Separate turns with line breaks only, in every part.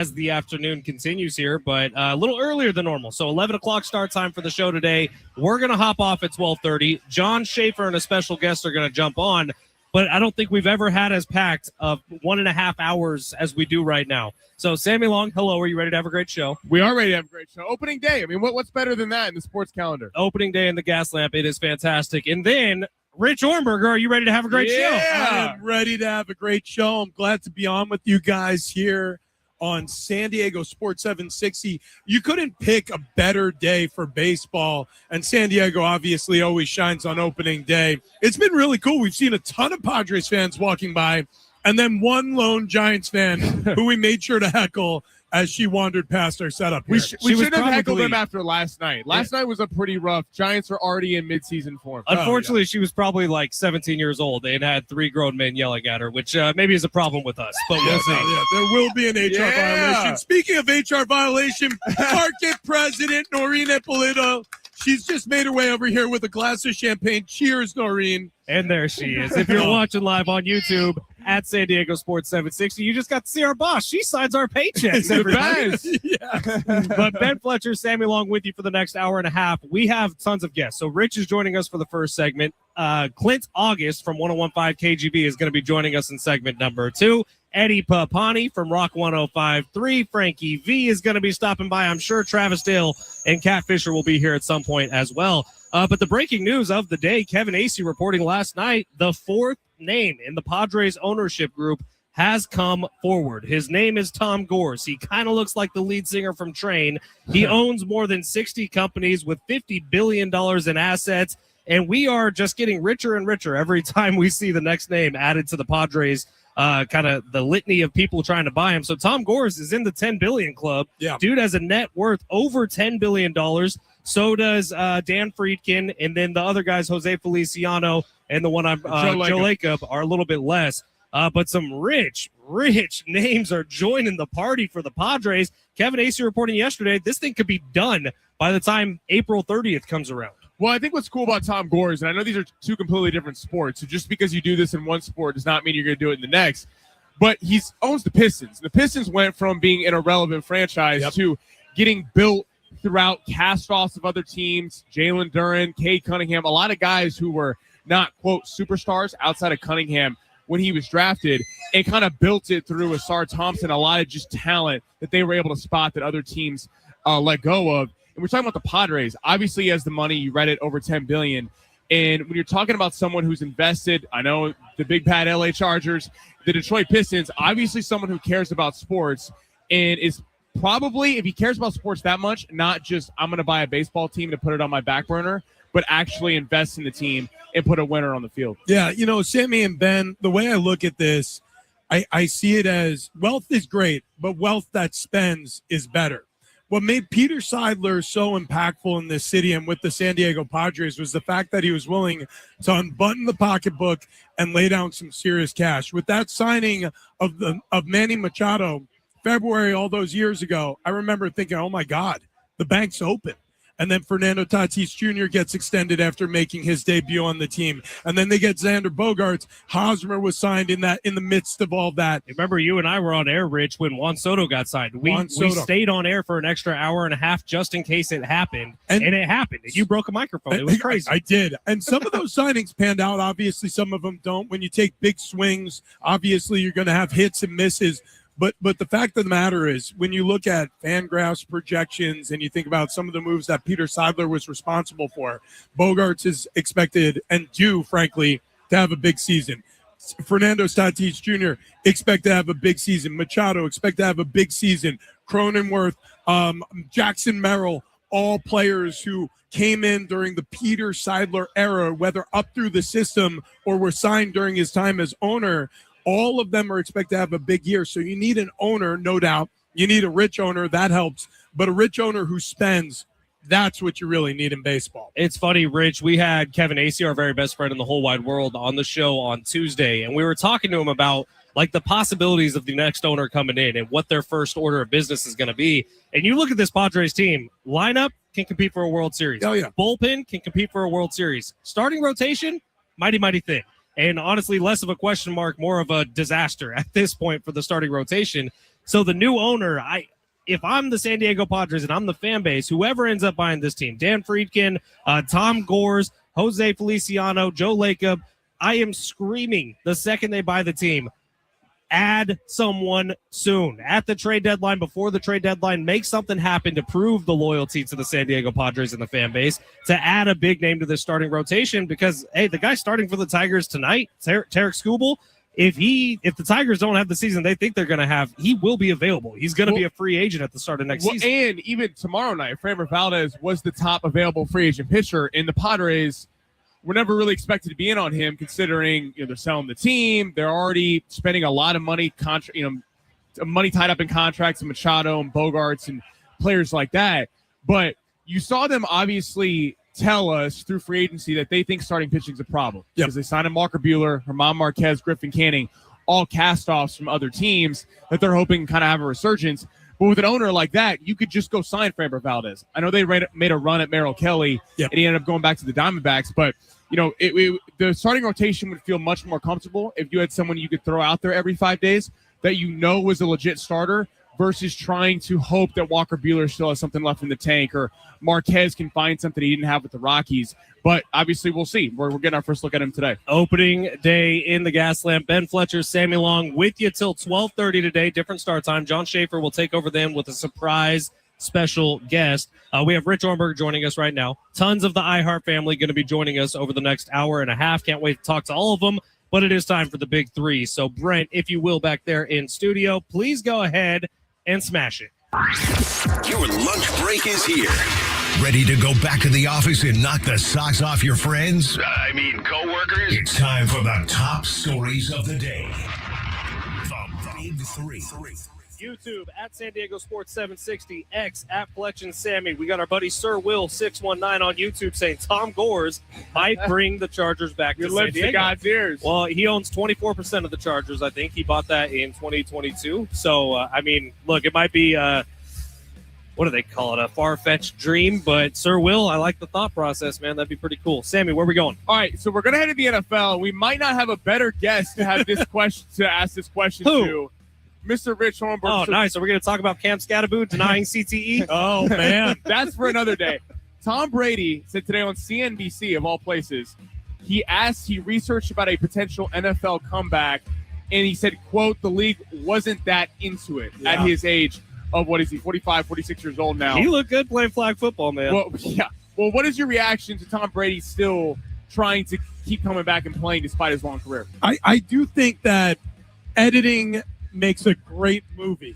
as the afternoon continues here, but a little earlier than normal. So 11 o'clock start time for the show today. We're going to hop off at 12:30. John Schaefer and a special guest are going to jump on, but I don't think we've ever had as packed of 1.5 hours as we do right now. So Sammy Long, hello. Are you ready to have a great show?
We are ready to have a great show. Opening day. I mean, what's better than that in the sports calendar?
Opening day in the gas lamp. It is fantastic. And then Rich Ornberger, are you ready to have a great show?
I am ready to have a great show. I'm glad to be on with you guys here on San Diego Sports 760. You couldn't pick a better day for baseball, and San Diego obviously always shines on opening day. It's been really cool. We've seen a ton of Padres fans walking by, and then one lone Giants fan who we made sure to heckle as she wandered past our setup here.
We should have heckled them after last night. Last night was a pretty rough. Giants are already in midseason form.
Unfortunately, she was probably like 17 years old and had 3 grown men yelling at her, which maybe is a problem with us. But we'll see.
There will be an HR violation. Speaking of HR violation, market president Noreen Ippolito, she's just made her way over here with a glass of champagne. Cheers, Noreen.
And there she is. If you're watching live on YouTube at San Diego Sports 760, you just got to see our boss. She signs our paychecks every time.
Yes.
But Ben Fletcher, Sammy Long with you for the next hour and a half. We have tons of guests. So Rich is joining us for the first segment. Clint August from 101.5 KGB is going to be joining us in segment number 2. Eddie Papani from Rock 105.3. Frankie V is going to be stopping by. I'm sure Travis Dale and Kat Fisher will be here at some point as well. But the breaking news of the day, Kevin Acee reporting last night, the 4th name in the Padres ownership group has come forward. His name is Tom Gores. He kind of looks like the lead singer from Train. He owns more than 60 companies with $50 billion in assets, and we are just getting richer and richer every time we see the next name added to the Padres, kind of the litany of people trying to buy him. So Tom Gores is in the 10 billion club.
Yeah.
Dude has a net worth over $10 billion. So does Dan Friedkin, and then the other guys, Jose Feliciano and the one I'm Joe Lacob, are a little bit less. But some rich names are joining the party for the Padres. Kevin Acee reporting yesterday, this thing could be done by the time April 30th comes around.
Well, I think what's cool about Tom Gores, and I know these are 2 completely different sports, so just because you do this in one sport does not mean you're going to do it in the next. But he owns the Pistons. The Pistons went from being an irrelevant franchise to getting built throughout cast-offs of other teams, Jalen Duren, Cade Cunningham, a lot of guys who were not, quote, superstars outside of Cunningham when he was drafted, and kind of built it through Asar Thompson, a lot of just talent that they were able to spot that other teams let go of. And we're talking about the Padres. Obviously, he has the money. You read it, over $10 billion. And when you're talking about someone who's invested, I know the Big Bad LA Chargers, the Detroit Pistons, obviously someone who cares about sports and is probably, if he cares about sports that much, not just I'm going to buy a baseball team to put it on my back burner, but actually invest in the team and put a winner on the field.
Yeah, Sammy and Ben, the way I look at this, I see it as wealth is great, but wealth that spends is better. What made Peter Seidler so impactful in this city and with the San Diego Padres was the fact that he was willing to unbutton the pocketbook and lay down some serious cash. With that signing of Manny Machado, February, all those years ago, I remember thinking, oh, my God, the bank's open. And then Fernando Tatis Jr. gets extended after making his debut on the team. And then they get Xander Bogaerts. Hosmer was signed in the midst of all that.
Remember, you and I were on air, Rich, when Juan Soto got signed. We stayed on air for an extra hour and a half just in case it happened. And it happened. You broke a microphone. It was crazy.
I did. And some of those signings panned out. Obviously, some of them don't. When you take big swings, obviously you're going to have hits and misses. But the fact of the matter is, when you look at Fangraphs projections and you think about some of the moves that Peter Seidler was responsible for, Bogaerts is expected and due, frankly, to have a big season. Fernando Tatis Jr. expect to have a big season. Machado expect to have a big season. Cronenworth, Jackson Merrill, all players who came in during the Peter Seidler era, whether up through the system or were signed during his time as owner. All of them are expected to have a big year. So you need an owner, no doubt. You need a rich owner. That helps. But a rich owner who spends, that's what you really need in baseball.
It's funny, Rich. We had Kevin Acee, our very best friend in the whole wide world, on the show on Tuesday. And we were talking to him about like the possibilities of the next owner coming in and what their first order of business is going to be. And you look at this Padres team, lineup can compete for a World Series.
Oh, yeah.
Bullpen can compete for a World Series. Starting rotation, mighty thin. And honestly, less of a question mark, more of a disaster at this point for the starting rotation. So the new owner, if I'm the San Diego Padres and I'm the fan base, whoever ends up buying this team, Dan Friedkin, Tom Gores, Jose Feliciano, Joe Lacob, I am screaming the second they buy the team, add someone soon. At the trade deadline, before the trade deadline, make something happen to prove the loyalty to the San Diego Padres and the fan base, to add a big name to this starting rotation because, hey, the guy starting for the Tigers tonight, Tarek Skubal, if the Tigers don't have the season they think they're going to have, he will be available. He's going to be a free agent at the start of next season.
And even tomorrow night, Framber Valdez was the top available free agent pitcher, and the Padres were never really expected to be in on him, considering they're selling the team. They're already spending a lot of money, money tied up in contracts and Machado and Bogarts and players like that. But you saw them obviously tell us through free agency that they think starting pitching is a problem. Because they signed a Marker Buehler, Germán Marquez, Griffin Canning, all cast-offs from other teams that they're hoping kind of have a resurgence. But with an owner like that, you could just go sign Framber Valdez. I know they made a run at Merrill Kelly, and he ended up going back to the Diamondbacks. But, the starting rotation would feel much more comfortable if you had someone you could throw out there every 5 days that was a legit starter versus trying to hope that Walker Buehler still has something left in the tank or Marquez can find something he didn't have with the Rockies. But obviously we'll see. We're getting our first look at him today.
Opening day in the Gaslamp. Ben Fletcher, Sammy Long with you till 12:30 today. Different start time. John Schaefer will take over then with a surprise special guest. We have Rich Ornberg joining us right now. Tons of the iHeart family going to be joining us over the next hour and a half. Can't wait to talk to all of them. But it is time for the big three. So Brent, if you will, back there in studio, please go ahead and smash it.
Your lunch break is here. Ready to go back to the office and knock the socks off your friends? Coworkers? It's time for the top stories of the day. The Big Three.
YouTube at San Diego Sports 760, X at Fletch and Sammy. We got our buddy Sir Will 619 on YouTube saying Tom Gores might bring the Chargers back to San Diego.
To God's ears.
Well, he owns 24% of the Chargers, I think. He bought that in 2022. So, look, it might be, what do they call it, a far-fetched dream. But, Sir Will, I like the thought process, man. That'd be pretty cool. Sammy, where are we going?
All right, so we're going to head to the NFL. We might not have a better guest to have this question to ask this question to. Mr. Rich Hornberg.
Oh, nice. So we're going to talk about Cam Scatterboot denying CTE?
Oh, man. That's for another day. Tom Brady said today on CNBC, of all places, he researched about a potential NFL comeback, and he said, quote, the league wasn't that into it at his age of, 45, 46 years old now.
He looked good playing flag football, man.
Well, yeah. Well, what is your reaction to Tom Brady still trying to keep coming back and playing despite his long career?
I do think that editing makes a great movie.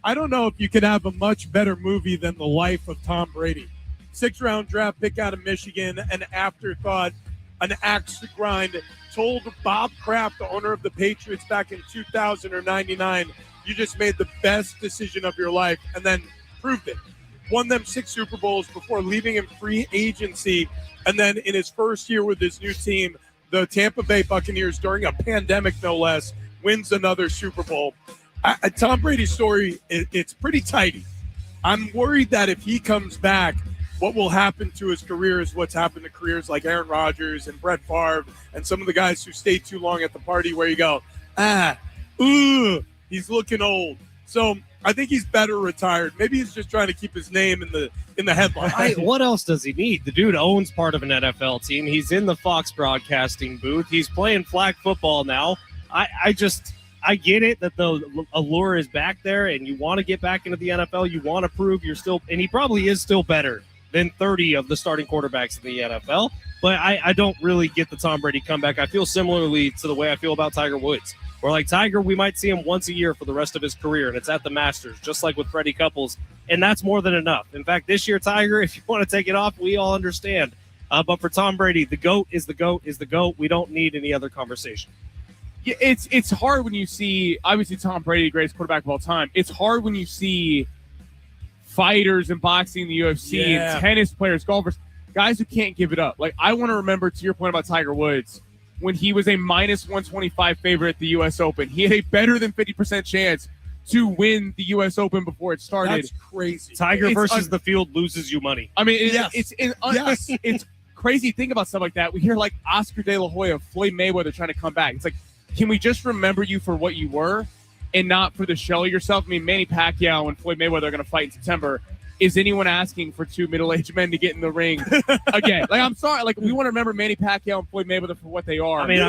I don't know if you could have a much better movie than the life of Tom Brady. 6th-round draft pick out of Michigan, an afterthought, an axe to grind. Told Bob Kraft, the owner of the Patriots back in 2000 or 99, you just made the best decision of your life, and then proved it. Won them 6 Super Bowls before leaving in free agency, and then in his first year with his new team, the Tampa Bay Buccaneers, during a pandemic no less, wins another Super Bowl. Tom Brady's story, it's pretty tidy. I'm worried that if he comes back, what will happen to his career is what's happened to careers like Aaron Rodgers and Brett Favre and some of the guys who stay too long at the party, where you go, he's looking old. So I think he's better retired. Maybe he's just trying to keep his name in the headline.
What else does he need? The dude owns part of an NFL team. He's in the Fox broadcasting booth. He's playing flag football now. I get it that the allure is back there and you want to get back into the NFL. You want to prove you're still, and he probably is still better than 30 of the starting quarterbacks in the NFL. But I don't really get the Tom Brady comeback. I feel similarly to the way I feel about Tiger Woods. Where like Tiger, we might see him once a year for the rest of his career, and it's at the Masters, just like with Freddie Couples. And that's more than enough. In fact, this year, Tiger, if you want to take it off, we all understand. But for Tom Brady, the GOAT is the GOAT is the GOAT. We don't need any other conversation.
Yeah, it's hard when you see, obviously, Tom Brady, the greatest quarterback of all time. It's hard when you see fighters in boxing, the UFC, and tennis players, golfers, guys who can't give it up. Like, I want to remember, to your point about Tiger Woods, when he was a minus 125 favorite at the U.S. Open. He had a better than 50% chance to win the U.S. Open before it started.
That's crazy.
Tiger versus the field loses you money.
I mean, it's crazy to think about stuff like that. We hear like Oscar De La Hoya, Floyd Mayweather trying to come back. It's like, can we just remember you for what you were? and not for the show yourself. I mean, Manny Pacquiao and Floyd Mayweather are going to fight in September. Is anyone asking for two middle-aged men to get in the ring again? Like, I'm sorry. Like, we want to remember Manny Pacquiao and Floyd Mayweather for what they are.
I mean,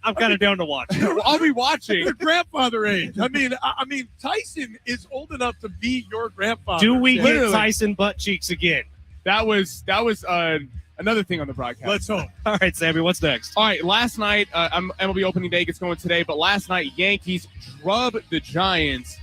I'm kind of down to watch.
I'll be watching.
Your grandfather age. I mean, Tyson is old enough to be your grandfather.
Do we
Yeah.
get Tyson butt cheeks again?
That was another thing on the broadcast.
Let's hope.
All right, Sammy, what's next?
All right, last night, MLB opening day gets going today, but last night, Yankees drub the Giants.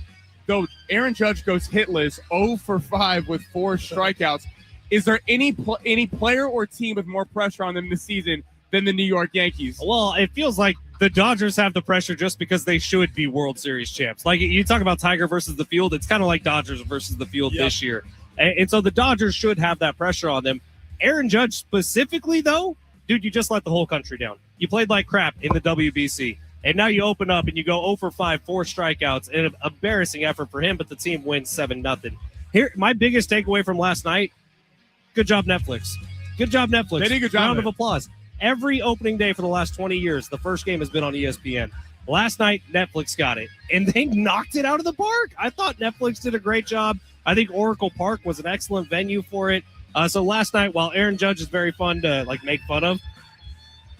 Though Aaron Judge goes hitless, 0 for 5 with 4 strikeouts. Is there any player or team with more pressure on them this season than the New York Yankees?
Well, it feels like the Dodgers have the pressure just because they should be World Series champs. Like, you talk about Tiger versus the field, it's kind of like Dodgers versus the field this year. And so the Dodgers should have that pressure on them. Aaron Judge specifically, though, dude, you just let the whole country down. You played like crap in the WBC. And now you open up and you go 0 for 5, 4 strikeouts. An embarrassing effort for him, but the team wins 7-0. Here, my biggest takeaway from last night, good job, Netflix. Good job, Netflix.
They did a good job.
Round of applause. Every opening day for the last 20 years, the first game has been on ESPN. Last night, Netflix got it, and they knocked it out of the park. I thought Netflix did a great job. I think Oracle Park was an excellent venue for it. So last night, while Aaron Judge is very fun to make fun of,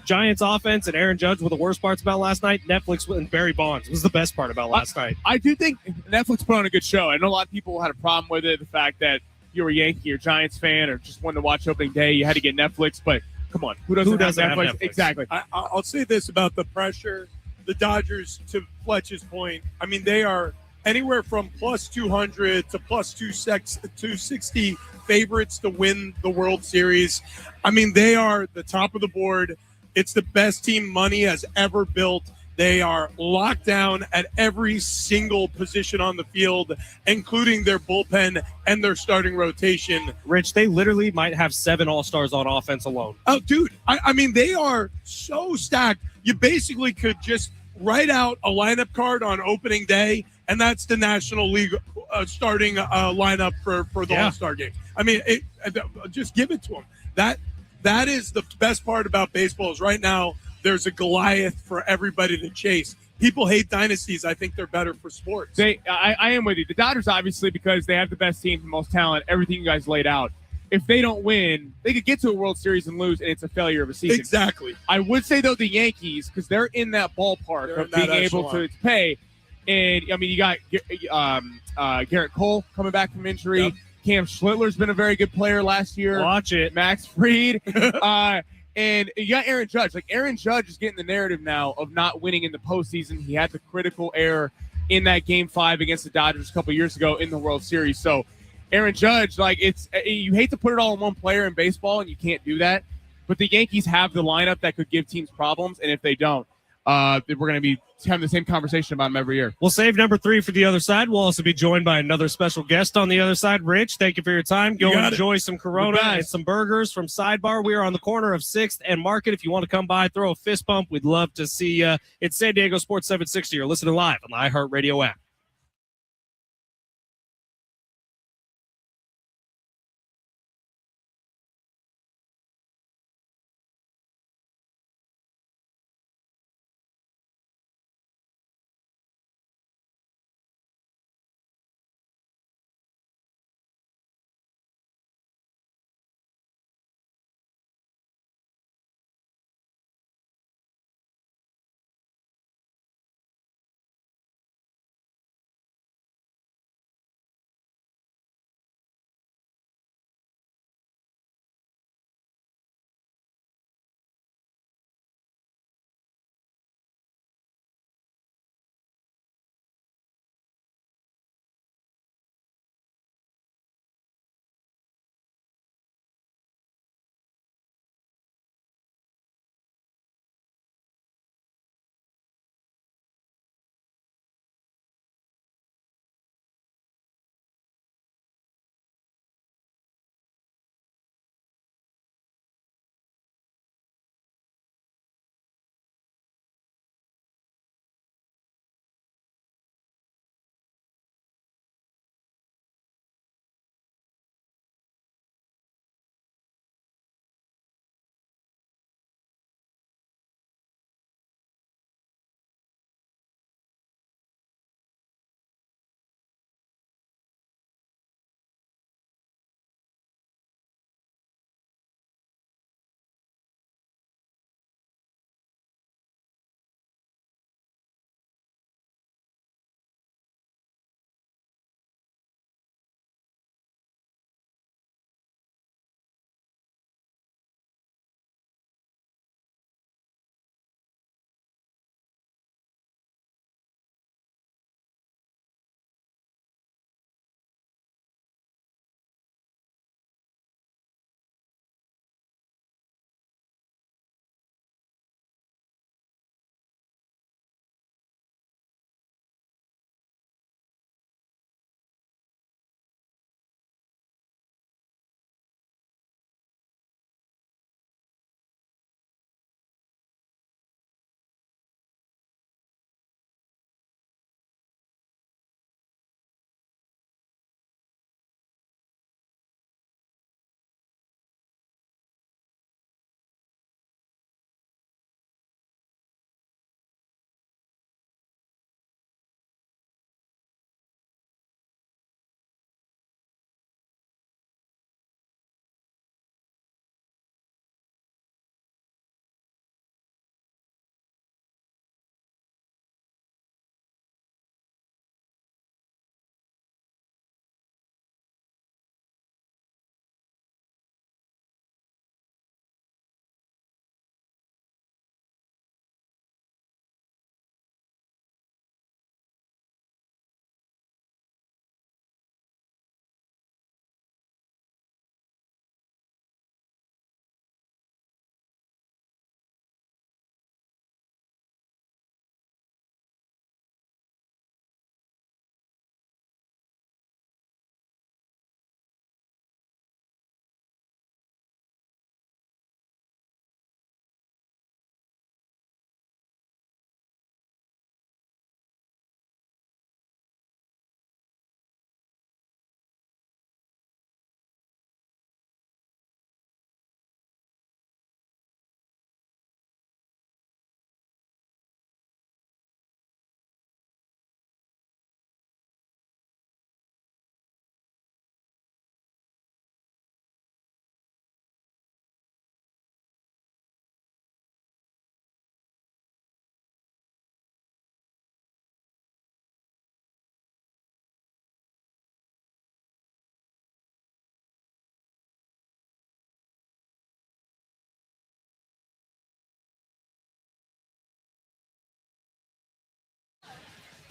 Giants offense and Aaron Judge were the worst parts about last night. Netflix and Barry Bonds was the best part about last night.
I do think Netflix put on a good show. I know a lot of people had a problem with it, the fact that you were a Yankee or Giants fan or just wanted to watch opening day, you had to get Netflix, but come on, who doesn't have Netflix? Exactly.
I'll say this about the pressure. The Dodgers, to Fletch's point, I mean, they are anywhere from plus 200 to plus 260 favorites to win the World Series. I mean, they are the top of the board. It's the best team money has ever built. They are locked down at every single position on the field, including their bullpen and their starting rotation.
Rich, they literally might have 7 All-Stars on offense alone.
Oh, dude, I mean, they are so stacked. You basically could just write out a lineup card on opening day, and that's the National League starting lineup for the All-Star game. I mean, just give it to them. That is the best part about baseball is right now there's a Goliath for everybody to chase. People hate dynasties. I think they're better for sports.
I am with you. The Dodgers, obviously, because they have the best team, the most talent, everything you guys laid out. If they don't win, they could get to a World Series and lose, and it's a failure of a season.
Exactly.
I would say, though, the Yankees, because they're in that ballpark of being able to pay. And, I mean, you got Garrett Cole coming back from injury. Yep. Cam Schlittler's been a very good player last year.
Watch it.
Max Fried. And you got Aaron Judge. Like, Aaron Judge is getting the narrative now of not winning in the postseason. He had the critical error in that Game 5 against the Dodgers a couple years ago in the World Series. So, Aaron Judge, you hate to put it all in one player in baseball, and you can't do that. But the Yankees have the lineup that could give teams problems, and if they don't, we're going to be having the same conversation about them every year.
We'll save number 3 for the other side. We'll also be joined by another special guest on the other side. Rich, thank you for your time. Go enjoy some Corona and some burgers from Sidebar. We are on the corner of 6th and Market. If you want to come by, throw a fist bump. We'd love to see you. It's San Diego Sports 760. You're listening live on the iHeartRadio app.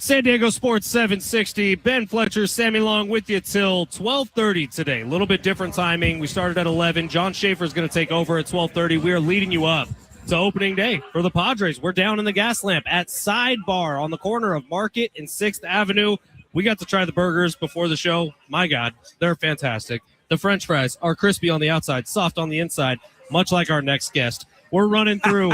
San Diego Sports 760. Ben Fletcher, Sammy Long with you till 12:30 today. A little bit different timing. We started at 11. John Schaefer is going to take over at 12:30. We are leading you up to opening day for the Padres. We're down in the gas lamp at Sidebar on the corner of Market and 6th Avenue. We got to try the burgers before the show. My God, they're fantastic. The French fries are crispy on the outside, soft on the inside, much like our next guest. We're running through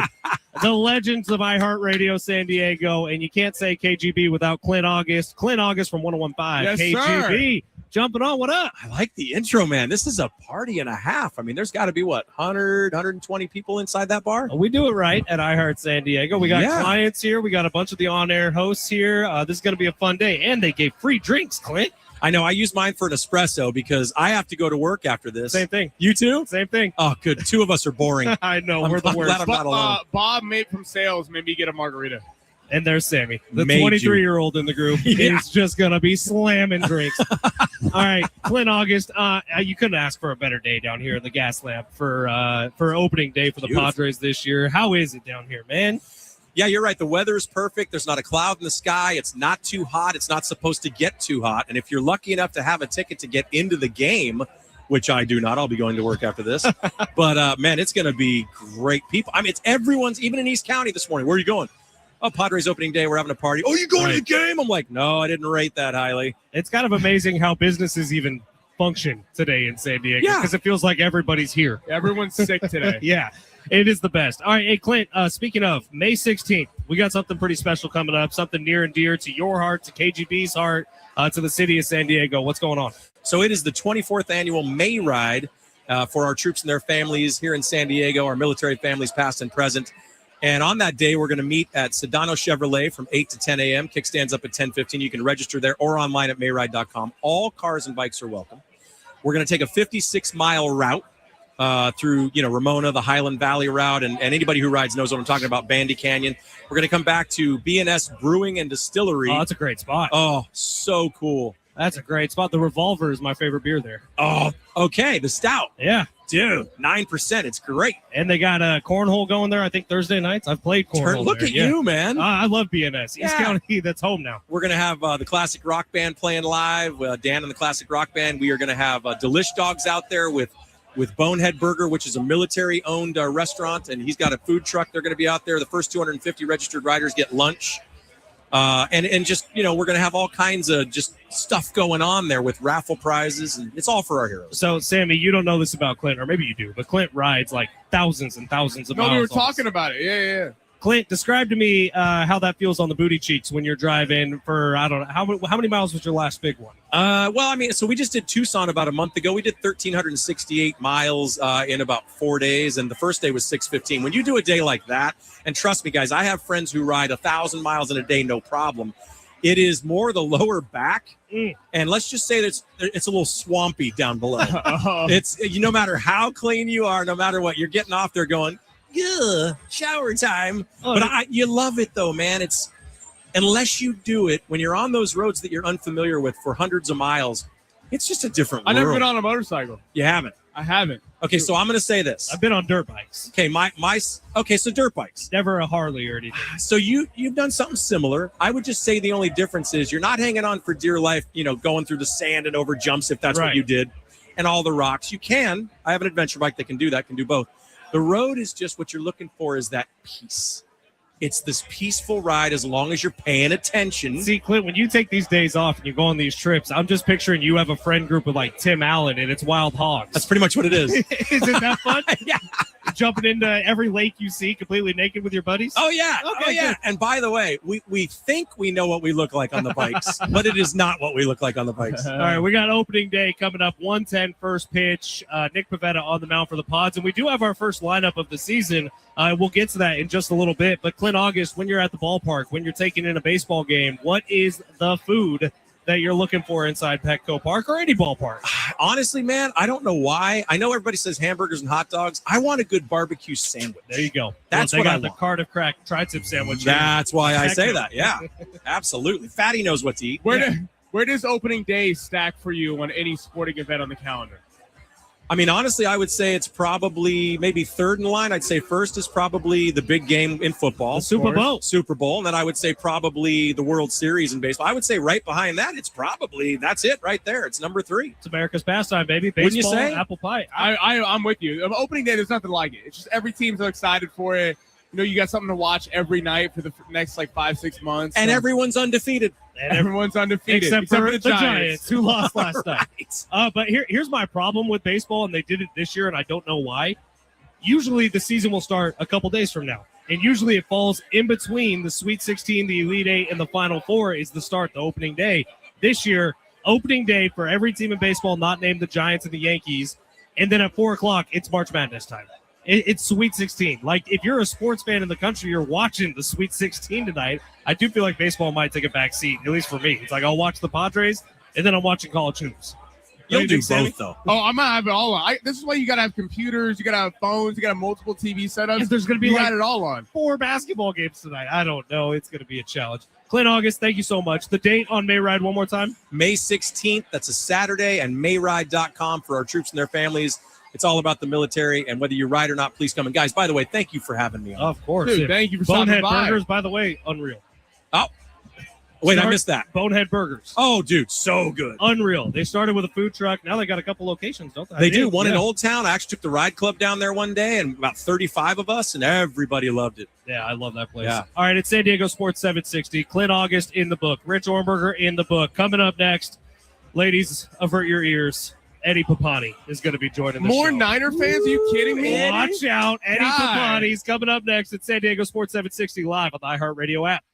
the legends of iHeartRadio San Diego, and you can't say KGB without Clint August. Clint August from 101.5
Yes,
KGB.
sir.
Jumping on, what up?
I like the intro, man. This is a party and a half. I mean, there's got to be, 120 people inside that bar?
We do it right at iHeart San Diego. We got
Yeah.
clients here. We got a bunch of the on-air hosts here. This is going to be a fun day, and they gave free drinks, Clint.
I know. I use mine for an espresso because I have to go to work after this.
Same thing.
You too?
Same thing.
Oh, good. Two of us are boring.
I know.
I'm
We're the
glad
worst.
I'm not alone.
Bob made from sales made me get a margarita.
And there's Sammy. The
Made you.
23-year-old in the group
Yeah.
is just going to be slamming drinks. All right, Clint August, you couldn't ask for a better day down here in the gas lamp for opening day for the
Beautiful.
Padres this year. How is it down here, man?
Yeah, you're right. The weather is perfect. There's not a cloud in the sky. It's not too hot. It's not supposed to get too hot. And if you're lucky enough to have a ticket to get into the game, which I do not, I'll be going to work after this. But, man, it's going to be great people. I mean, it's everyone's, even in East County this morning. Where are you going? Oh, Padres opening day. We're having a party. Oh, you going to the game? I'm like, no, I didn't rate that highly.
It's kind of amazing how businesses even function today in San Diego
Yeah.
because it feels like everybody's here.
Everyone's sick today.
Yeah, it is the best. All right, hey, Clint, speaking of, May 16th, we got something pretty special coming up, something near and dear to your heart, to KGB's heart, to the city of San Diego. What's going on?
So it is the 24th annual May Ride for our troops and their families here in San Diego, our military families past and present. And on that day, we're going to meet at Sedano Chevrolet from 8 to 10 a.m. Kickstands up at 10:15. You can register there or online at mayride.com. All cars and bikes are welcome. We're going to take a 56-mile route through, Ramona, the Highland Valley route, and anybody who rides knows what I'm talking about, Bandy Canyon. We're going to come back to B&S Brewing and Distillery.
Oh, that's a great spot.
Oh, so cool.
That's a great spot. The Revolver is my favorite beer there.
Oh, okay, the stout.
Yeah.
Dude, 9%. It's great.
And they got a cornhole going there, I think, Thursday nights. I've played cornhole
Look
there.
at you, man.
I love BNS. East
Yeah.
County, that's home now.
We're going to have the Classic Rock Band playing live. Dan and the Classic Rock Band. We are going to have Delish Dogs out there with Bonehead Burger, which is a military-owned restaurant, and he's got a food truck. They're going to be out there. The first 250 registered riders get lunch. And just, we're going to have all kinds of just stuff going on there with raffle prizes, and it's all for our heroes.
So, Sammy, you don't know this about Clint, or maybe you do, but Clint rides like thousands and thousands of miles.
No, we were
on
talking
this.
about it. Yeah.
Clint, describe to me how that feels on the booty cheeks when you're driving for, I don't know, how many miles was your last big one?
So we just did Tucson about a month ago. We did 1,368 miles in about 4 days, and the first day was 615. When you do a day like that, and trust me, guys, I have friends who ride 1,000 miles in a day, no problem. It is more the lower back, and let's just say that it's a little swampy down below. It's no matter how clean you are, no matter what, you're getting off there going, yeah, shower time. But you love it though, man. It's unless you do it when you're on those roads that you're unfamiliar with for hundreds of miles, it's just a different world.
I've never been on a motorcycle.
You haven't?
I haven't.
Okay, so I'm going to say this.
I've been on dirt bikes.
Okay, so dirt bikes.
Never a Harley or anything.
So you've done something similar. I would just say the only difference is you're not hanging on for dear life, going through the sand and over jumps if that's
Right.
what you did, and all the rocks. You can. I have an adventure bike that can do that, can do both. The road is just what you're looking for is that peace. It's this peaceful ride as long as you're paying attention.
See, Clint, when you take these days off and you go on these trips, I'm just picturing you have a friend group with like Tim Allen and it's Wild Hogs.
That's pretty much what it is.
Isn't that fun?
Yeah.
Jumping into every lake you see completely naked with your buddies?
Oh, yeah.
Okay, good.
And by the way, we think we know what we look like on the bikes, but it is not what we look like on the bikes.
All right, we got opening day coming up, 1:10 first pitch. Nick Pivetta on the mound for the Pods, and we do have our first lineup of the season. We'll get to that in just a little bit. But Clint August, when you're at the ballpark, when you're taking in a baseball game, what is the food that you're looking for inside Petco Park or any ballpark?
Honestly, man, I don't know why. I know everybody says hamburgers and hot dogs. I want a good barbecue sandwich.
There you go.
That's
they
what
got
I
the
want.
Cardiff Crack tri-tip sandwich.
That's why I say
Petco.
that. Yeah, absolutely. Fatty knows what to eat.
Where does opening day stack for you on any sporting event on the calendar?
I mean, honestly, I would say it's probably maybe third in line. I'd say first is probably the big game in football.
The Super Bowl.
Super Bowl. And then I would say probably the World Series in baseball. I would say right behind that, that's it right there. It's number 3.
It's America's pastime, baby. Baseball,
Wouldn't you say?
apple pie.
I'm with you. Opening day, there's nothing like it. It's just every team's so excited for it. You know, you got something to watch every night for the next 5-6 months.
And everyone's undefeated.
Everyone's undefeated.
Except for the Giants, who lost last night.
Right.
But here's my problem with baseball, and they did it this year, and I don't know why. Usually the season will start a couple days from now, and usually it falls in between the Sweet 16, the Elite 8, and the Final Four is the start, the opening day. This year, opening day for every team in baseball not named the Giants and the Yankees, and then at 4 o'clock, it's March Madness time. It's Sweet 16. Like, if you're a sports fan in the country, you're watching the Sweet 16 tonight. I do feel like baseball might take a back seat, at least for me. It's like I'll watch the Padres, and then I'm watching college hoops.
You'll do both, though.
Oh, I'm going to have it all on. This is why you got to have computers, you got to have phones, you got to have multiple TV setups.
If there's going to be
got it all on.
4 basketball games tonight. I don't know. It's going to be a challenge. Clint August, thank you so much. The date on Mayride one more time?
May 16th. That's a Saturday, and mayride.com for our troops and their families. It's all about the military, and whether you ride or not, please come. And guys, by the way, thank you for having me on.
Of course.
Dude, thank you for
Bonehead
stopping by.
Burgers, by the way, unreal.
Oh, wait, I missed that.
Bonehead Burgers.
Oh, dude, so good.
Unreal. They started with a food truck. Now they got a couple locations, don't they?
They do. One in Old Town. I actually took the ride club down there one day, and about 35 of us, and everybody loved it.
Yeah, I love that place.
Yeah.
All right, it's San Diego Sports 760. Clint August in the book. Rich Ornberger in the book. Coming up next, ladies, avert your ears. Eddie Papani is going to be joining the
More
show.
Niner fans? Are you kidding me?
Watch out. Eddie
God.
Papani's coming up next at San Diego Sports 760 live on the iHeartRadio app.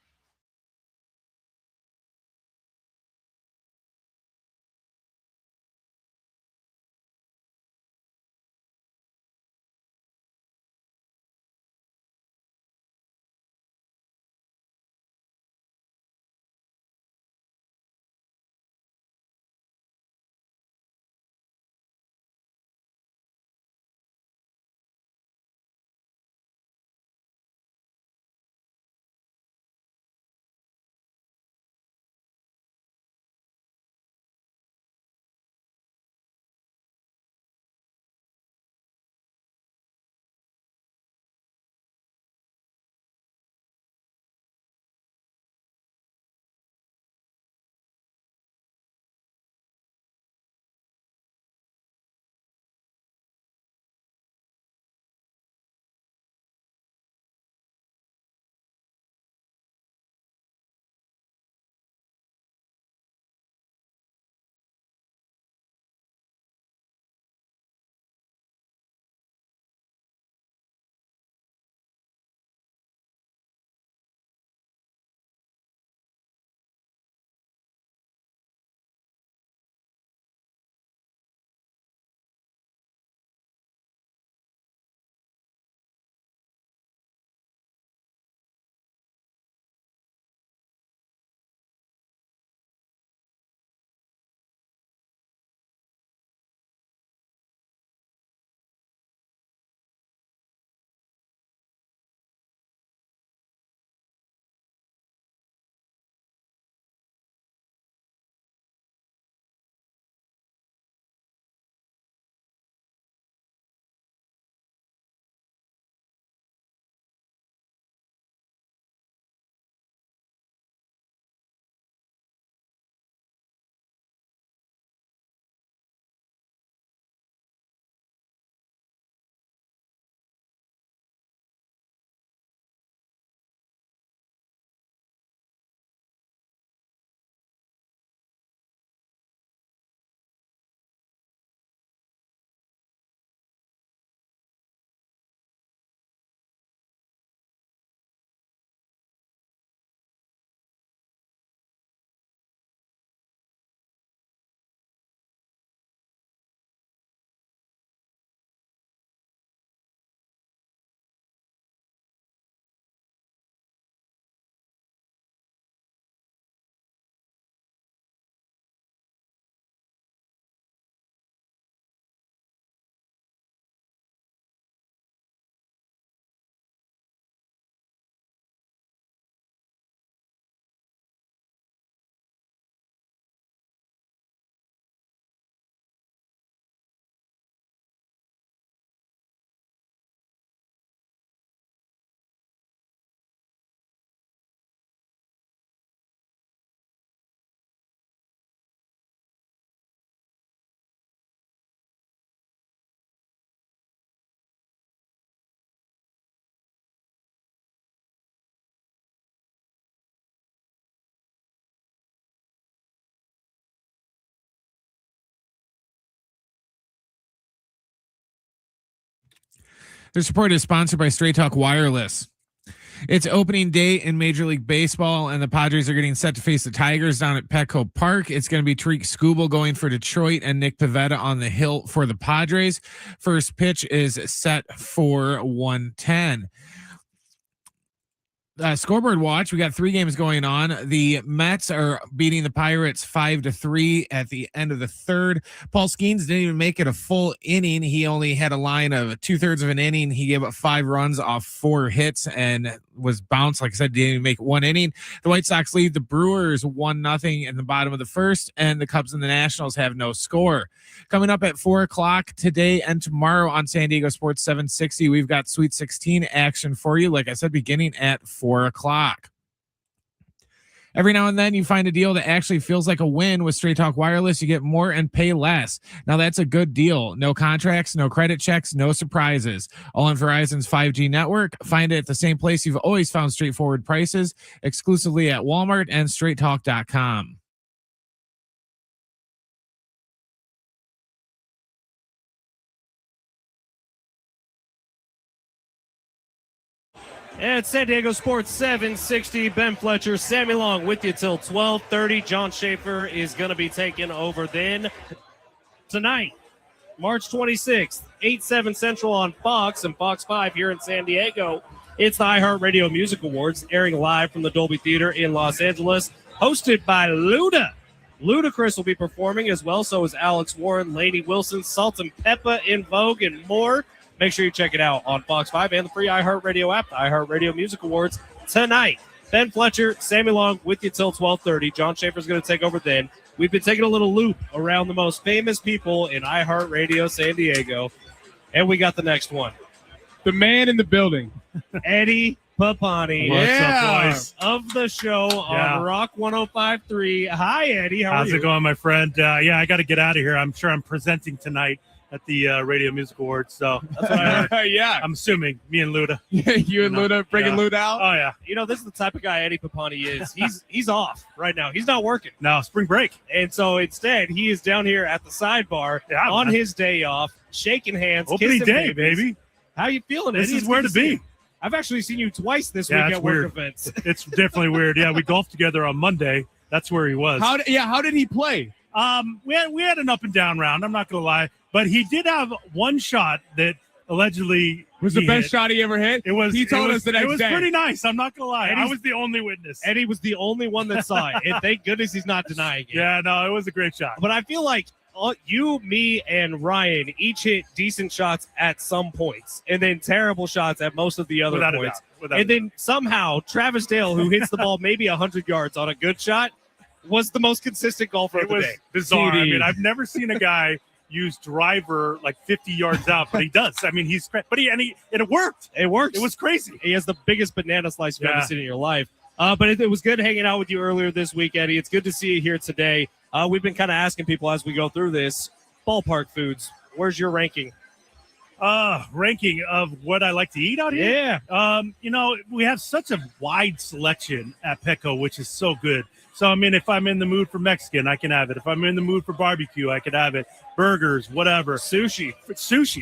Their support is sponsored by Straight Talk Wireless. It's opening day in Major League Baseball, and the Padres are getting set to face the Tigers down at Petco Park. It's going to be Tariq Skubal going for Detroit and Nick Pivetta on the hill for the Padres. First pitch is set for 1:10. Scoreboard watch. We got 3 games going on. The Mets are beating the Pirates 5-3 at the end of the third. Paul Skeens didn't even make it a full inning. He only had a line of 2/3 of an inning. He gave up 5 runs off 4 hits and was bounced. Like I said, didn't even make 1 inning. The White Sox lead the Brewers 1-0 in the bottom of the first, and the Cubs and the Nationals have no score. Coming up at 4 o'clock today and tomorrow on San Diego Sports 760, we've got Sweet 16 action for you. Like I said, beginning at 4 o'clock. Every now and then you find a deal that actually feels like a win with Straight Talk Wireless. You get more and pay less. Now that's a good deal. No contracts, no credit checks, no surprises. All on Verizon's 5G network. Find it at the same place you've always found straightforward prices, exclusively at Walmart and straighttalk.com.
And San Diego Sports 760, Ben Fletcher, Sammy Long with you till 12:30. John Schaefer is going to be taking over then. Tonight, March 26th, 8/7 Central on Fox and Fox 5 here in San Diego. It's the iHeartRadio Music Awards, airing live from the Dolby Theater in Los Angeles, hosted by Luda. Ludacris will be performing as well, so is Alex Warren, Lady Wilson, Salt and Peppa, In Vogue, and more. Make sure you check it out on Fox 5 and the free iHeartRadio app, the iHeartRadio Music Awards, tonight. Ben Fletcher, Sammy Long with you till 12:30. John Schaefer's going to take over then. We've been taking a little loop around the most famous people in iHeartRadio San Diego, and we got the next one.
The man in the building.
Eddie Papani.
What's up, boys?
Of the show on Rock 105.3. Hi, Eddie.
How's it going, my friend? I got to get out of here. I'm sure I'm presenting tonight at the Radio Music Awards. So that's what I heard.
Yeah.
I'm assuming me and Luda.
You and Luda bringing Luda out?
Oh, yeah.
You know, this is the type of guy Eddie Papani is. He's off right now. He's not working.
No, spring break.
And so instead, he is down here at the sidebar on his day off, shaking hands.
Opening day,
babies.
baby.
How you feeling,
This
Eddie?
is where to be.
I've actually seen you twice this
Yeah,
week
it's
at work
weird.
events.
It's definitely weird. Yeah, we golfed together on Monday. That's where he was.
How did he play?
We had an up and down round. I'm not going to lie. But he did have one shot that allegedly
was the best shot he ever hit.
It was.
He told us the next day.
It was pretty nice. I'm not gonna lie.
Eddie's-
I was the only witness.
Eddie was the only one that saw it. And thank goodness he's not denying it.
Yeah, no, it was a great shot.
But I feel like you, me, and Ryan each hit decent shots at some points, and then terrible shots at most of the other
Without a
points.
doubt. Without
And then somehow Travis Dale, who hits the ball maybe 100 yards on a good shot, was the most consistent golfer of
It
the
was
day.
bizarre. I
TD.
mean, I've never seen a guy use driver like 50 yards out, but he does. I mean, he's but it worked.
It works.
It was crazy.
He has the biggest banana slice you've
Yeah.
ever seen in your life. But it was good hanging out with you earlier this week, Eddie. It's good to see you here today. We've been kind of asking people as we go through this, ballpark foods, where's your ranking?
Ranking of what I like to eat out here.
Yeah.
We have such a wide selection at Petco, which is so good. So, I mean, if I'm in the mood for Mexican, I can have it. If I'm in the mood for barbecue, I could have it. Burgers, whatever. Sushi.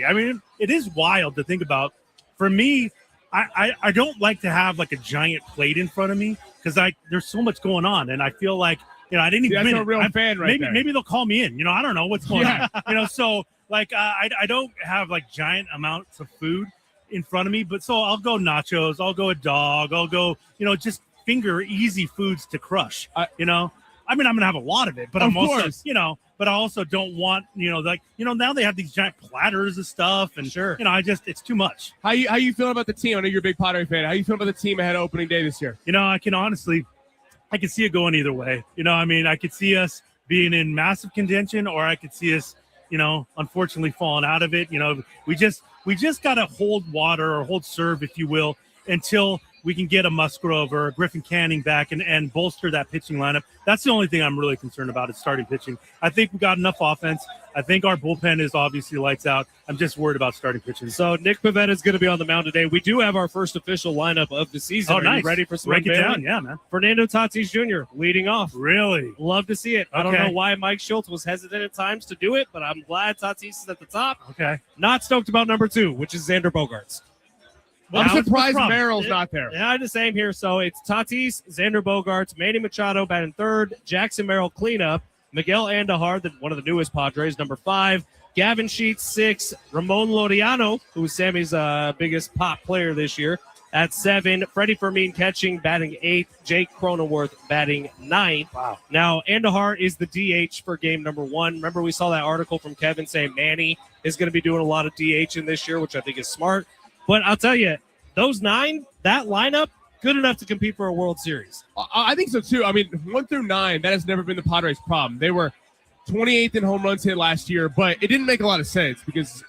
I mean, it is wild to think about. For me, I don't like to have like a giant plate in front of me because there's so much going on, and I feel like I didn't even.
That's a real fan right there.
Maybe they'll call me in. I don't know what's going on. So like I don't have like giant amounts of food in front of me, but so I'll go nachos, I'll go a dog, I'll go just finger easy foods to crush. I mean, I'm gonna have a lot of it, but I'm also but I also don't want now they have these giant platters of stuff, and
Sure.
It's too much.
How you feeling about the team? I know you're a big Padres fan. How you feeling about the team ahead of opening day this year?
I can see it going either way. I mean, I could see us being in massive contention, or I could see us, unfortunately falling out of it. We just got to hold water or hold serve, if you will, until we can get a Musgrove or a Griffin Canning back and bolster that pitching lineup. That's the only thing I'm really concerned about is starting pitching. I think we got enough offense. I think our bullpen is obviously lights out. I'm just worried about starting pitching.
So Nick Pivetta is going to be on the mound today. We do have our first official lineup of the season.
Oh,
Are
nice.
you ready for some
Break it
unveiling?
down. Yeah, man.
Fernando Tatis Jr. leading off.
Really?
Love to see it. I don't
Okay.
know why Mike Schultz was hesitant at times to do it, but I'm glad Tatis is at the top.
Okay.
Not stoked about number 2, which is Xander Bogaerts.
I'm
Now,
surprised
what's the problem?
Merrill's not there.
Yeah, the same here. So it's Tatis, Xander Bogaerts, Manny Machado batting 3rd, Jackson Merrill cleanup, Miguel Andujar, one of the newest Padres, number 5, Gavin Sheets 6, Ramon Laureano, who's Sammy's biggest pop player this year, at 7, Freddie Fermin catching, batting 8th, Jake Cronenworth batting 9th.
Wow.
Now, Andujar is the DH for game number 1. Remember, we saw that article from Kevin saying Manny is going to be doing a lot of DH in this year, which I think is smart. But I'll tell you, those 9, that lineup, good enough to compete for a World Series.
I think so, too. I mean, 1 through 9, that has never been the Padres' problem. They were 28th in home runs hit last year, but it didn't make a lot of sense because,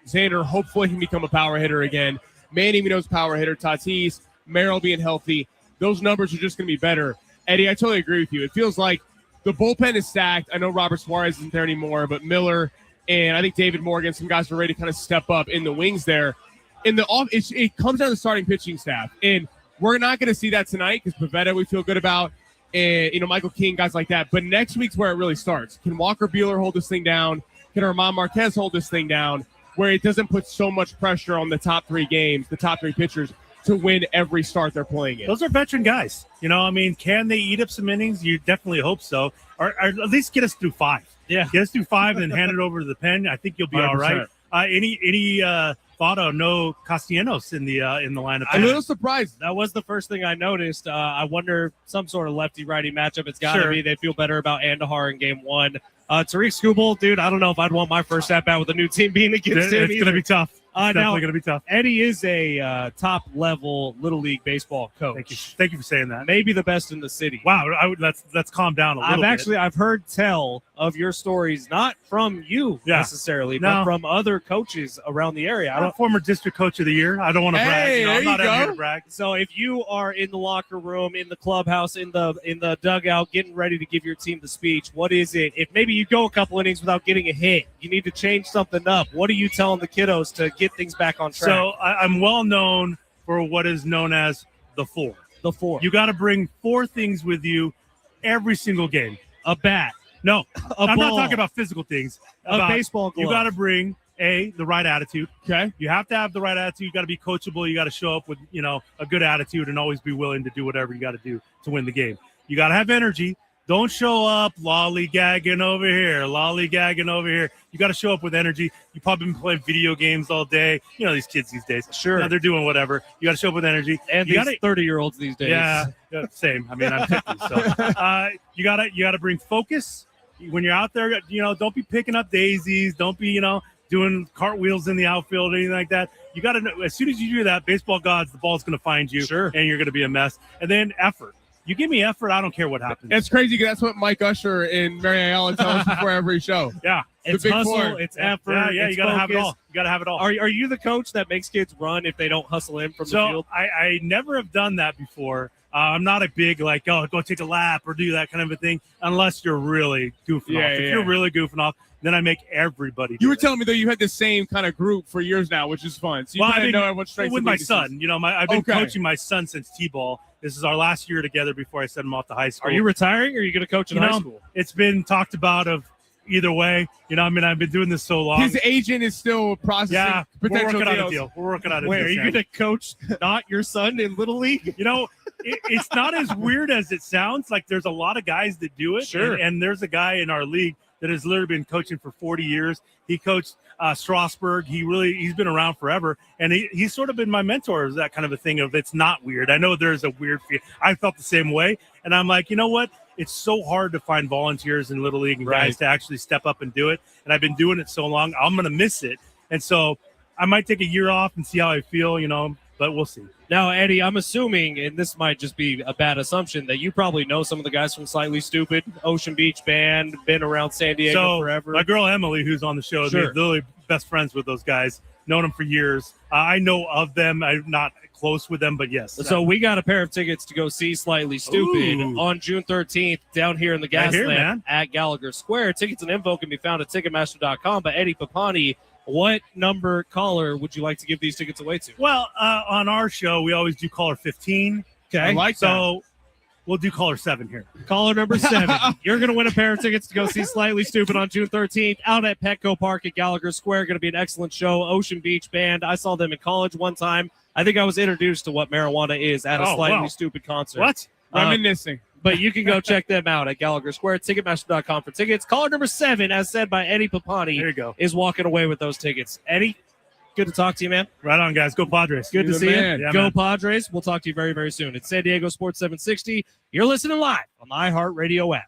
Xander hopefully can become a power hitter again. Manny, we know, is a power hitter. Tatis, Merrill being healthy. Those numbers are just going to be better. Eddie, I totally agree with you. It feels like the bullpen is stacked. I know Robert Suarez isn't there anymore, but Miller and I think David Morgan, some guys are ready to kind of step up in the wings there. It comes down to the starting pitching staff, and we're not going to see that tonight because Pivetta we feel good about, and Michael King, guys like that. But next week's where it really starts. Can Walker Buehler hold this thing down? Can Herman Marquez hold this thing down? Where it doesn't put so much pressure on the top 3 games, the top 3 pitchers, to win every start they're playing in.
Those are veteran guys. Can they eat up some innings? You definitely hope so, or at least get us through 5.
Yeah,
get us through 5 and hand it over to the pen. I think you'll be 100%. All right. Any thought of no Castellanos in the lineup?
I'm a little surprised.
That was the first thing I noticed. I wonder some sort of lefty-righty matchup. It's got to be. They feel better about Andujar in game 1. Tariq Skubal, dude, I don't know if I'd want my first at-bat with a new team being against him.
It's going to be tough.
Definitely
going to be tough.
Eddie is a top-level Little League baseball coach.
Thank you for saying that.
Maybe the best in the city.
Wow, let's calm down a little bit.
I've heard tell of your stories, not from you necessarily, but from other coaches around the area.
I'm a former district coach of the year. I don't want to brag. I'm not out here to brag.
So if you are in the locker room, in the clubhouse, in the dugout, getting ready to give your team the speech, what is it? If maybe you go a couple innings without getting a hit, you need to change something up. What are you telling the kiddos to get things back on track?
So I'm well known for what is known as the 4.
The 4.
You got to bring 4 things with you every single game.
A bat.
No, I'm
ball.
not talking about physical things.
A baseball glove.
You got to bring the right attitude.
Okay.
You have to have the right attitude. You got to be coachable. You got to show up with, a good attitude and always be willing to do whatever you got to do to win the game. You got to have energy. Don't show up lollygagging over here, lollygagging over here. You got to show up with energy. You've probably been playing video games all day. These kids these days.
Sure.
They're doing whatever. You got to show up with energy.
And these 30-year-olds these days.
Yeah, same. I mean, I'm 50. So you gotta bring focus. When you're out there, don't be picking up daisies. Don't be, doing cartwheels in the outfield or anything like that. You got to know, as soon as you do that, baseball gods, the ball's going to find you.
Sure.
And you're going to be a mess. And then effort. You give me effort, I don't care what happens.
It's crazy because that's what Mike Usher and Mary Ayala tell us before every show.
Yeah.
It's hustle, it's effort.
Yeah, you got to have it all. You got to have it all.
Are you the coach that makes kids run if they don't hustle in from the field?
I never have done that before. I'm not a big, go take a lap or do that kind of a thing unless you're really goofing off. If you're really goofing off, then I make everybody do
You were
it.
telling me, though, you had the same kind of group for years now, which is fun. So you kind of know everyone's strengths
with
and
my
weaknesses.
son. I've been coaching my son since T-ball. This is our last year together before I send him off to high school.
Are you retiring or are you going to coach in high school?
It's been talked about of either way. I've been doing this so long.
His agent is still processing potential deals.
We're working on a deal.
Wait, are you going to coach not your son in Little League?
It's not as weird as it sounds. Like, there's a lot of guys that do it.
Sure.
And there's a guy in our league that has literally been coaching for 40 years. He coached Strasburg. He's been around forever. And he's sort of been my mentor, that kind of a thing of it's not weird. I know there's a weird feel. I felt the same way. And I'm like, you know what? It's so hard to find volunteers in Little League and guys to actually step up and do it. And I've been doing it so long, I'm going to miss it. And so I might take a year off and see how I feel, but we'll see.
Now, Eddie, I'm assuming, and this might just be a bad assumption, that you probably know some of the guys from Slightly Stupid, Ocean Beach Band, been around San Diego forever.
My girl Emily, who's on the show, they're literally best friends with those guys. known them for years. I know of them. I'm not close with them, but yes.
So we got a pair of tickets to go see Slightly Stupid
Ooh.
on June 13th down here in the
Right here,
Gaslamp
man.
at Gallagher Square. Tickets and info can be found at Ticketmaster.com. But Eddie Papani, what number caller would you like to give these tickets away to?
Well, on our show, we always do caller 15.
Okay.
I like that.
So we'll do caller 7 here.
Caller number 7. You're going to win a pair of tickets to go see Slightly Stupid on June 13th out at Petco Park at Gallagher Square. Going to be an excellent show. Ocean Beach Band. I saw them in college one time. I think I was introduced to what marijuana is at a Slightly Stupid concert.
What?
Reminiscing.
But you can go check them out at Gallagher Square. Ticketmaster.com for tickets. Caller number 7, as said by Eddie Papani,
There you go.
is walking away with those tickets. Eddie, good to talk to you, man.
Right on, guys. Go Padres.
Good to
You're the
see you.
man.
Yeah,
Go
man.
Padres. We'll talk to you very, very soon. It's San Diego Sports 760. You're listening live on the iHeartRadio app.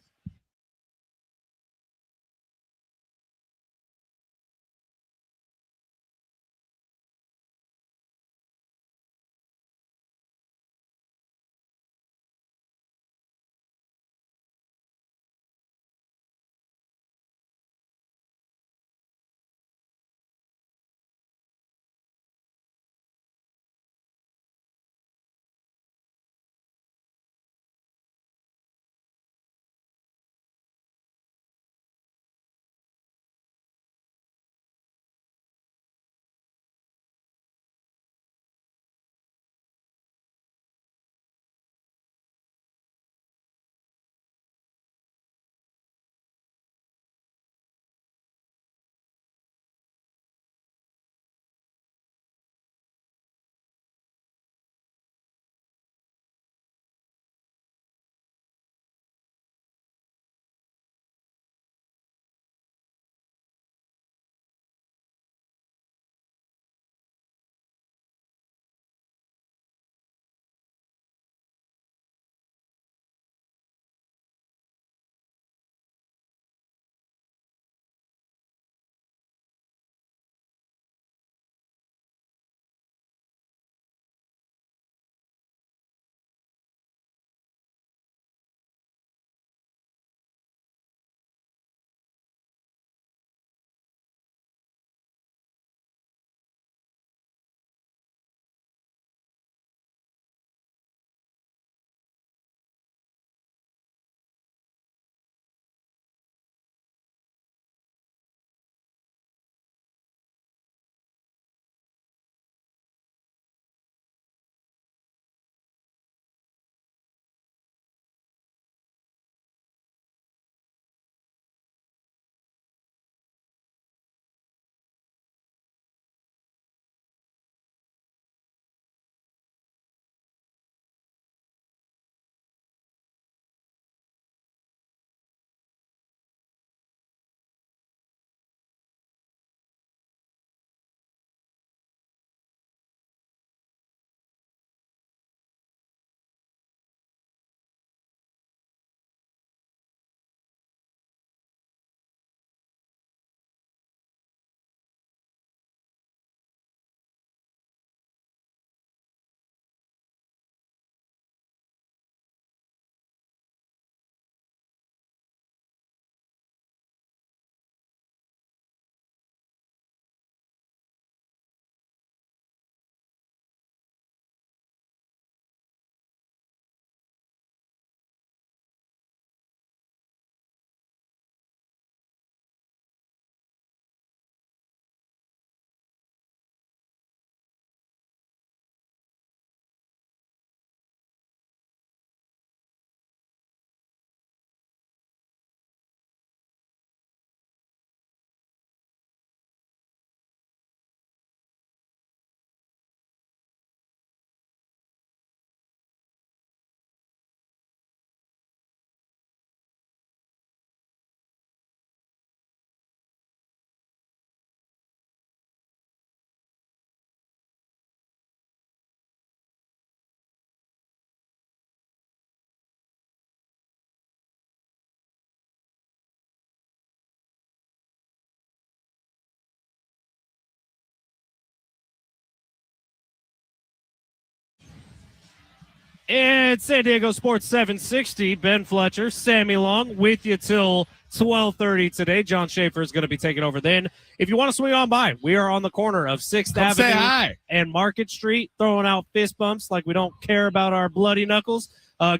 It's San Diego Sports 760. Ben Fletcher, Sammy Long with you till 12:30 today. John Schaefer is going to be taking over then. If you want to swing on by, we are on the corner of 6th
Come say
Avenue
hi.
and Market Street, throwing out fist bumps like we don't care about our bloody knuckles.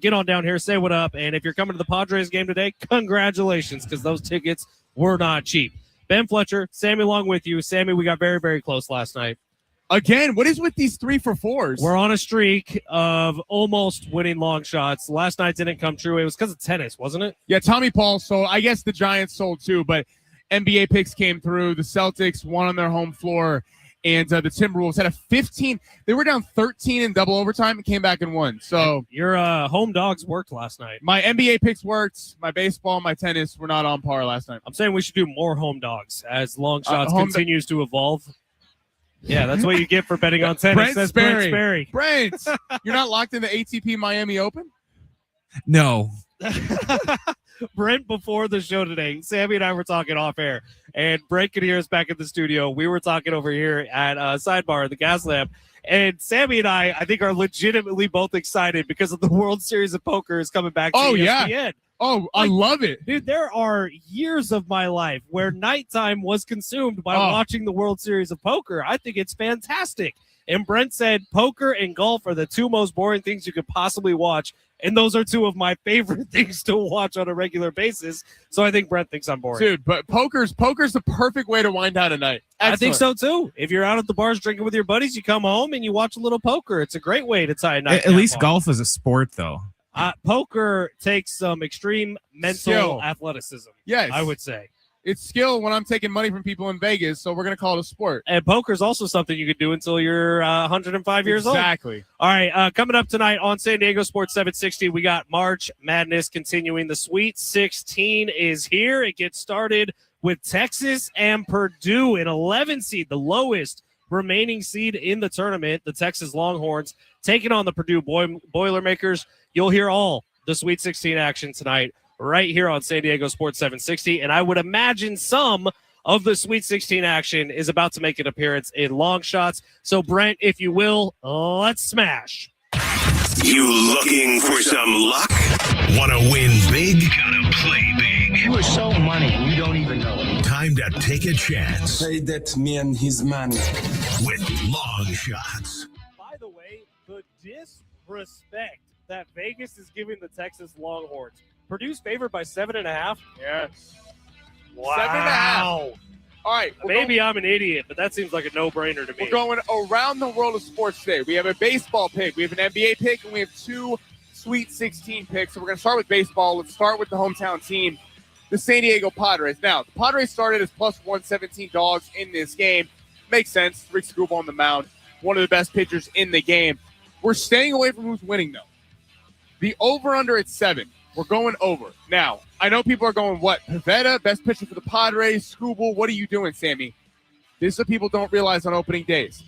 Get on down here, say what up. And if you're coming to the Padres game today, congratulations, because those tickets were not cheap. Ben Fletcher, Sammy Long with you. Sammy, we got very, very close last night.
Again, what is with these 3-for-4s?
We're on a streak of almost winning long shots. Last night didn't come true. It was because of tennis, wasn't it?
Yeah, Tommy Paul sold. I guess the Giants sold too, but NBA picks came through. The Celtics won on their home floor, and the Timberwolves had a 15. They were down 13 in double overtime and came back and won. So
your home dogs worked last night.
my NBA picks worked. My baseball, my tennis were not on par last night.
I'm saying we should do more home dogs as long shots
home
continues to evolve. Yeah, that's what you get for betting on tennis.
Brent
That's
Sperry.
Brent Sperry.
Brent, you're not locked in the ATP Miami Open?
No.
Brent, before the show today, Sammy and I were talking off air, and Brent could hear us back in the studio. We were talking over here at Sidebar, the gas lamp, and Sammy and I think, are legitimately both excited because of the World Series of Poker is coming back to ESPN.
Yeah. Oh, I love it.
Dude, there are years of my life where nighttime was consumed by watching the World Series of Poker. I think it's fantastic. And Brent said poker and golf are the two most boring things you could possibly watch. And those are two of my favorite things to watch on a regular basis. So I think Brent thinks I'm boring.
Dude, but poker's the perfect way to wind down a night. Excellent.
I think so, too. If you're out at the bars drinking with your buddies, you come home and you watch a little poker. It's a great way to tie a night.
At least golf is a sport, though.
Poker takes some extreme mental
Skill.
Athleticism.
Yes.
I would say.
It's skill when I'm taking money from people in Vegas, so we're going to call it a sport.
And poker is also something you could do until you're 105 years old.
Exactly.
All right, coming up tonight on San Diego Sports 760, we got March Madness continuing. The Sweet 16 is here. It gets started with Texas and Purdue, an 11 seed, the lowest remaining seed in the tournament. The Texas Longhorns taking on the Purdue Boilermakers. You'll hear all the Sweet 16 action tonight right here on San Diego Sports 760. And I would imagine some of the Sweet 16 action is about to make an appearance in long shots. So, Brent, if you will, let's smash.
You looking for some luck? Want to win big? Gotta play big.
You are so money and you don't even know it.
Time to take a chance
Say that man his money.
with long shots.
By the way, the disrespect that Vegas is giving the Texas Longhorns. Purdue's favored by 7.5.
Yes.
Wow.
7.5. All right.
Maybe I'm an idiot, but that seems like a no-brainer to me.
We're going around the world of sports today. We have a baseball pick, we have an NBA pick, and we have two Sweet 16 picks. So we're going to start with baseball. Let's start with the hometown team, the San Diego Padres. Now, the Padres started as plus 117 dogs in this game. Makes sense. Rick Scooble on the mound, one of the best pitchers in the game. We're staying away from who's winning, though. The over-under at 7. We're going over. Now, I know people are going, what? Pivetta, best pitcher for the Padres, Scooble, what are you doing, Sammy? This is what people don't realize on opening days.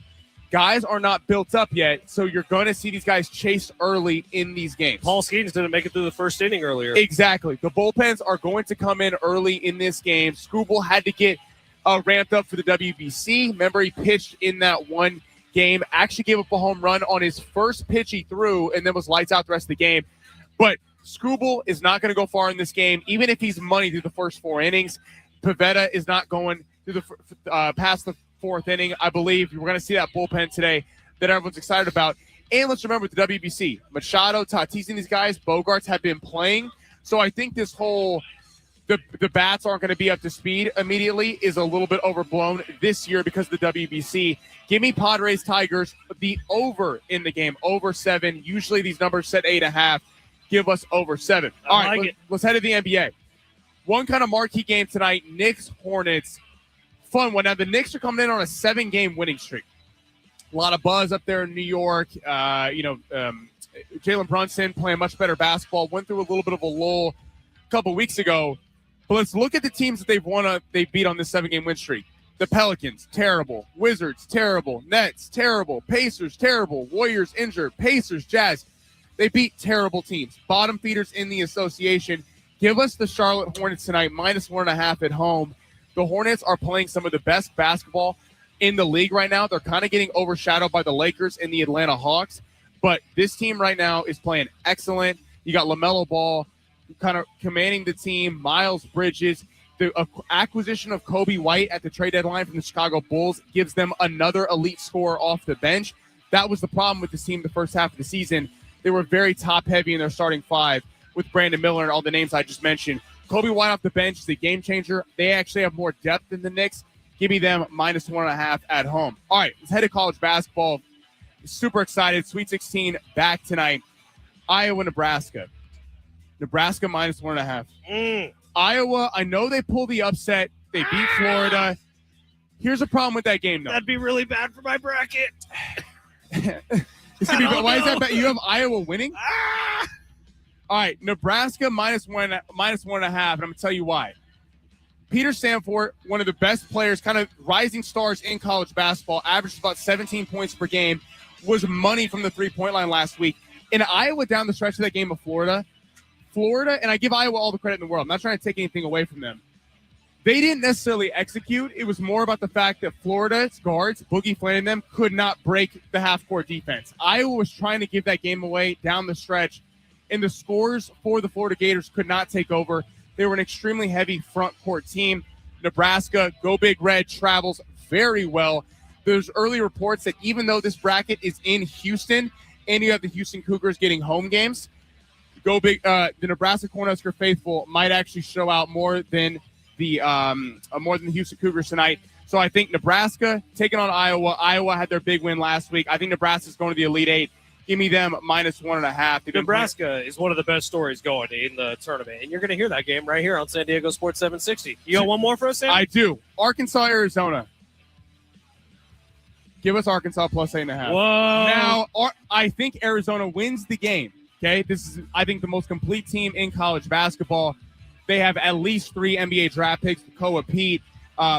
Guys are not built up yet, so you're going to see these guys chased early in these games.
Paul Skeens didn't make it through the first inning earlier.
Exactly. The bullpens are going to come in early in this game. Scooble had to get ramped up for the WBC. Remember, he pitched in that one game, actually gave up a home run on his first pitch he threw, and then was lights out the rest of the game. But Scooble is not going to go far in this game, even if he's money through the first 4 innings. Pivetta is not going through the past the 4th inning. I believe we're going to see that bullpen today that everyone's excited about. And let's remember the WBC. Machado, Tatis, and these guys, Bogarts have been playing. So I think this whole the bats aren't going to be up to speed immediately is a little bit overblown this year because of the WBC. Give me Padres Tigers, the over in the game, over 7. Usually these numbers set 8.5. Give us over 7. All right, let's head to the NBA. One kind of marquee game tonight, Knicks-Hornets. Fun one. Now, the Knicks are coming in on a 7-game winning streak. A lot of buzz up there in New York. Jalen Brunson playing much better basketball. Went through a little bit of a lull a couple weeks ago. But let's look at the teams that they beat on this 7-game win streak. The Pelicans, terrible. Wizards, terrible. Nets, terrible. Pacers, terrible. Warriors, injured. Pacers, Jazz. They beat terrible teams. Bottom feeders in the association. Give us the Charlotte Hornets tonight, minus 1.5 at home. The Hornets are playing some of the best basketball in the league right now. They're kind of getting overshadowed by the Lakers and the Atlanta Hawks. But this team right now is playing excellent. You got LaMelo Ball kind of commanding the team, Miles Bridges. The acquisition of Kobe White at the trade deadline from the Chicago Bulls gives them another elite scorer off the bench. That was the problem with this team the first half of the season. They were very top-heavy in their starting five with Brandon Miller and all the names I just mentioned. Kobe White off the bench is a game changer. They actually have more depth than the Knicks. Give me them -1.5 at home. All right, let's head to college basketball. Super excited. Sweet 16 back tonight. Iowa, Nebraska. Nebraska -1.5. Iowa, I know they pulled the upset. They beat Florida. Here's a problem with that game, though.
That'd be really bad for my bracket.
Why is that bad? You have Iowa winning? All right, Nebraska -1.5, and I'm going to tell you why. Peter Sanford, one of the best players, kind of rising stars in college basketball, averaged about 17 points per game, was money from the three-point line last week. In Iowa, down the stretch of that game of Florida, and I give Iowa all the credit in the world. I'm not trying to take anything away from them. They didn't necessarily execute. It was more about the fact that Florida's guards, Boogie Flan and them, could not break the half-court defense. Iowa was trying to give that game away down the stretch, and the scores for the Florida Gators could not take over. They were an extremely heavy front-court team. Nebraska, Go Big Red, travels very well. There's early reports that even though this bracket is in Houston, and you have the Houston Cougars getting home games, Go Big, the Nebraska Cornhusker faithful might actually show out more than the Houston Cougars tonight. So I think Nebraska taking on Iowa. Iowa had their big win last week. I think Nebraska's going to the Elite Eight. Give me them -1.5.
Nebraska is one of the best stories going in the tournament, and you're going to hear that game right here on San Diego Sports 760. You got one more for us, Sam?
I do. Arkansas, Arizona. Give us Arkansas +8.5.
Whoa.
Now, I think Arizona wins the game. Okay, this is, I think, the most complete team in college basketball. They have at least 3 NBA draft picks, Koa Pete,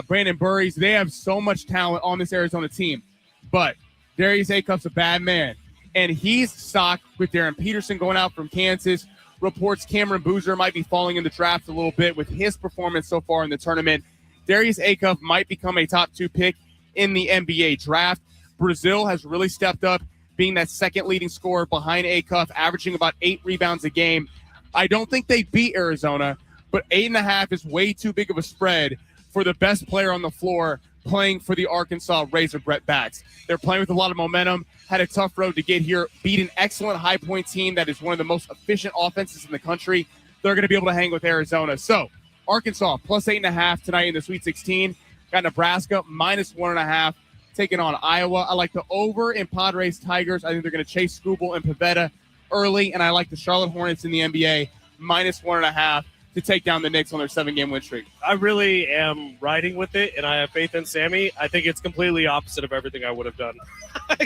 Brandon Burries. They have so much talent on this Arizona team. But Darius Acuff's a bad man, and he's stocked with Darren Peterson going out from Kansas. Reports Cameron Boozer might be falling in the draft a little bit with his performance so far in the tournament. Darius Acuff might become a top 2 pick in the NBA draft. Brazil has really stepped up, being that second leading scorer behind Acuff, averaging about 8 rebounds a game. I don't think they beat Arizona, but 8.5 is way too big of a spread for the best player on the floor playing for the Arkansas Razorbacks. They're playing with a lot of momentum, had a tough road to get here, beat an excellent high-point team that is one of the most efficient offenses in the country. They're going to be able to hang with Arizona. So, Arkansas +8.5 tonight in the Sweet 16. Got Nebraska -1.5. Taking on Iowa. I like the over in Padres Tigers. I think they're going to chase Scoobel and Pavetta early, and I like the Charlotte Hornets in the NBA -1.5 to take down the Knicks on their 7-game win streak.
I really am riding with it, and I have faith in Sammy. I think it's completely opposite of everything I would have done.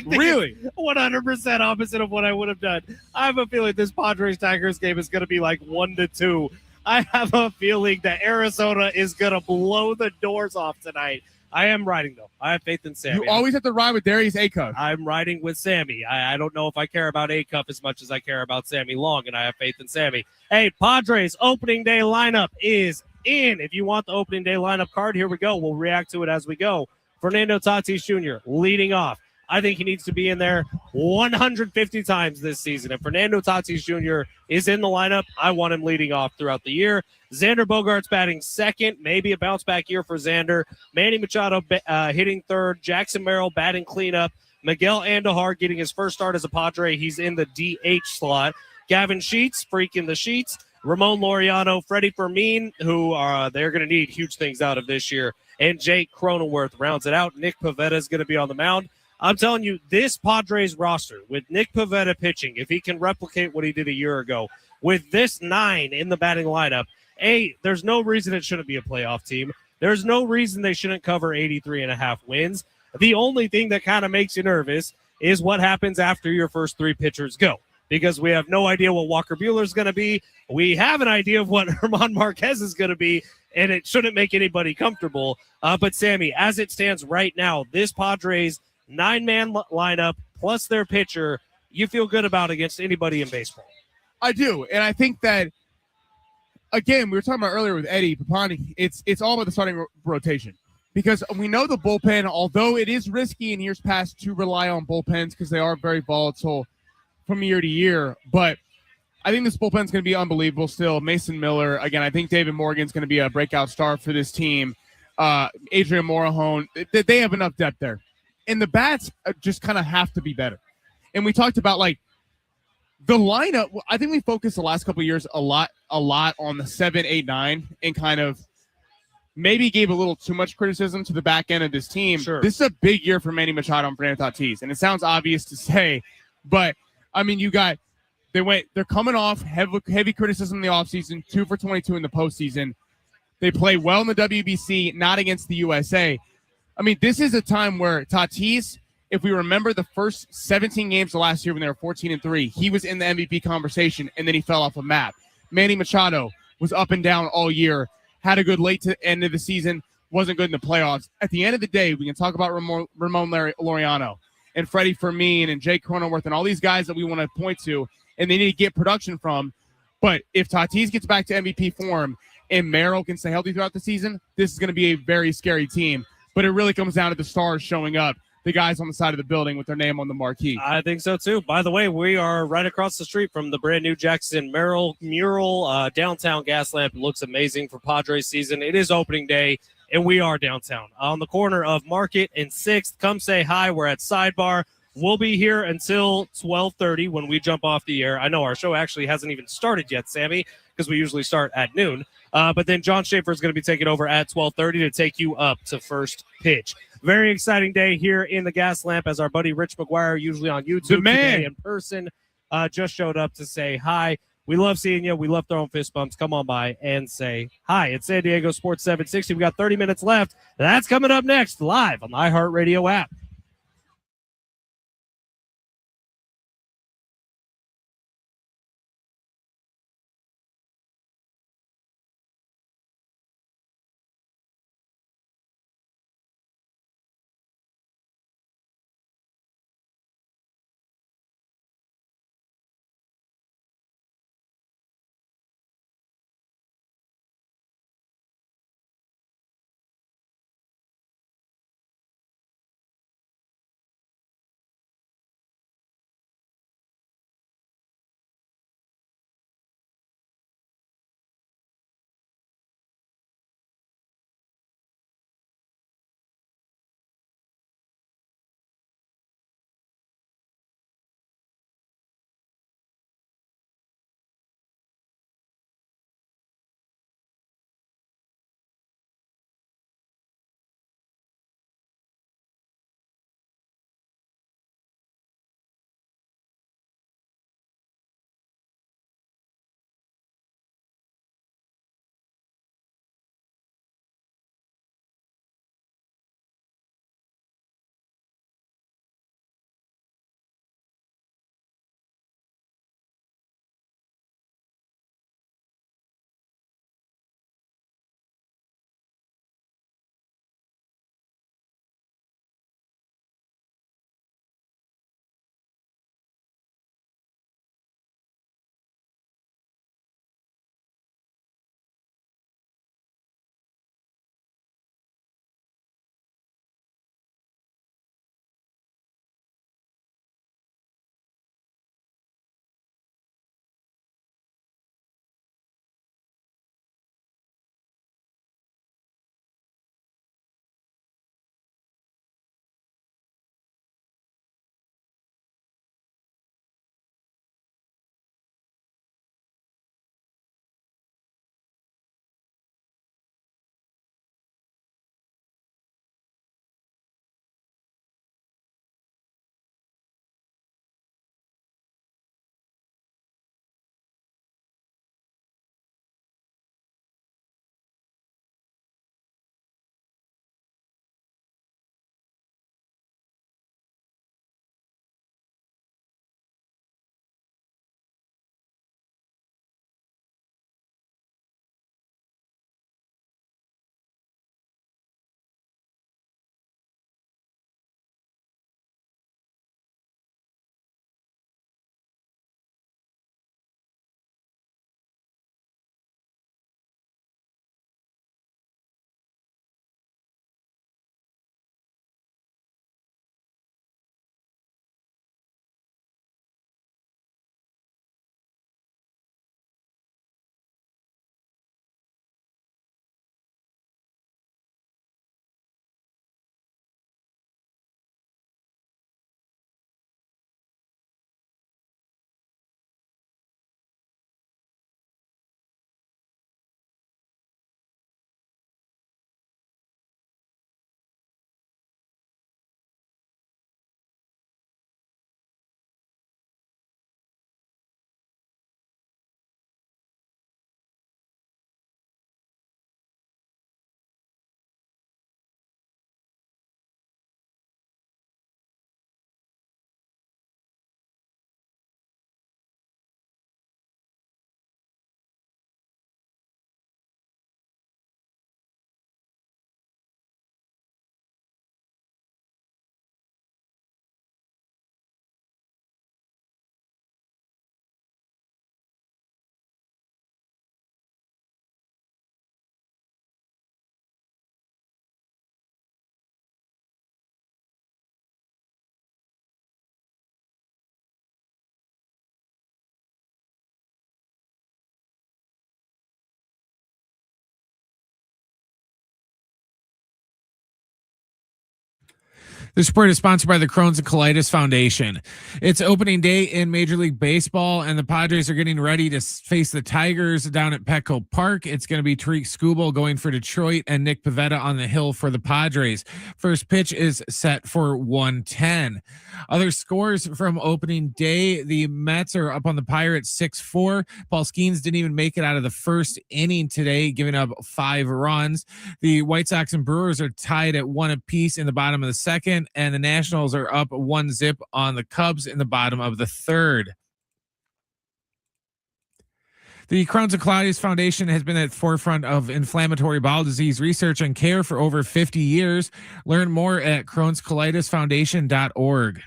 Really?
100% opposite of what I would have done. I have a feeling this Padres Tigers game is going to be like 1-2. I have a feeling that Arizona is going to blow the doors off tonight. I am riding, though. I have faith in Sammy.
You always have to ride with Darius Acuff.
I'm riding with Sammy. I don't know if I care about Acuff as much as I care about Sammy Long, and I have faith in Sammy. Hey, Padres opening day lineup is in. If you want the opening day lineup card, here we go. We'll react to it as we go. Fernando Tatis Jr. leading off. I think he needs to be in there 150 times this season. If Fernando Tatis Jr. is in the lineup, I want him leading off throughout the year. Xander Bogaerts batting second, maybe a bounce-back year for Xander. Manny Machado hitting third. Jackson Merrill batting cleanup. Miguel Andujar getting his first start as a Padre. He's in the DH slot. Gavin Sheets freaking the sheets. Ramon Laureano, Freddie Fermin, who they're going to need huge things out of this year. And Jake Cronenworth rounds it out. Nick Pavetta is going to be on the mound. I'm telling you, this Padres roster, with Nick Pavetta pitching, if he can replicate what he did a year ago, with this 9 in the batting lineup, there's no reason it shouldn't be a playoff team. There's no reason they shouldn't cover 83.5 wins. The only thing that kind of makes you nervous is what happens after your first 3 pitchers go, because we have no idea what Walker Buehler's going to be. We have an idea of what Herman Marquez is going to be, and it shouldn't make anybody comfortable. But, Sammy, as it stands right now, this Padres 9-man lineup plus their pitcher, you feel good about against anybody in baseball.
I do, and I think that, again, we were talking about earlier with Eddie Papani, it's all about the starting rotation, because we know the bullpen, although it is risky in years past to rely on bullpens because they are very volatile, from year to year, but I think this bullpen's going to be unbelievable still. Mason Miller, again, I think David Morgan's going to be a breakout star for this team. Adrian Morejon, they have enough depth there. And the bats just kind of have to be better. And we talked about, like, the lineup. I think we focused the last couple of years a lot on the 7, 8, 9 and kind of maybe gave a little too much criticism to the back end of this team.
Sure.
This is a big year for Manny Machado and Fernando Tatis. And it sounds obvious to say, but, I mean, they're coming off heavy criticism in the offseason, 2 for 22 in the postseason. They play well in the WBC, not against the USA. I mean, this is a time where Tatis, if we remember the first 17 games of last year when they were 14-3, he was in the MVP conversation, and then he fell off a map. Manny Machado was up and down all year, had a good late to end of the season, wasn't good in the playoffs. At the end of the day, we can talk about Ramon Laureano and Freddie Fermin and Jake Cronenworth and all these guys that we want to point to, and they need to get production from. But if Tatis gets back to MVP form and Merrill can stay healthy throughout the season, this is going to be a very scary team. But it really comes down to the stars showing up, the guys on the side of the building with their name on the marquee.
I think so, too. By the way, we are right across the street from the brand new Jackson Merrill mural. Downtown Gaslamp looks amazing for Padres season. It is opening day, and we are downtown on the corner of Market and 6th. Come say hi. We're at Sidebar. We'll be here until 12:30 when we jump off the air. I know our show actually hasn't even started yet, Sammy, because we usually start at noon. But then John Schaefer is going to be taking over at 12:30 to take you up to first pitch. Very exciting day here in the Gas Lamp as our buddy Rich McGuire, usually on YouTube today in person, just showed up to say hi. We love seeing you. We love throwing fist bumps. Come on by and say hi. It's San Diego Sports 760. We got 30 minutes left. That's coming up next live on the iHeartRadio app.
The sport is sponsored by the Crohn's and Colitis Foundation. It's opening day in Major League Baseball, and the Padres are getting ready to face the Tigers down at Petco Park. It's going to be Tariq Skubal going for Detroit and Nick Pivetta on the hill for the Padres. First pitch is set for 1:10. Other scores from opening day, the Mets are up on the Pirates 6-4. Paul Skeens didn't even make it out of the first inning today, giving up 5 runs. The White Sox and Brewers are tied at 1 apiece in the bottom of the second, and the Nationals are up 1-0 on the Cubs in the bottom of the third. The Crohn's and Colitis Foundation has been at the forefront of inflammatory bowel disease research and care for over 50 years. Learn more at crohnscolitisfoundation.org.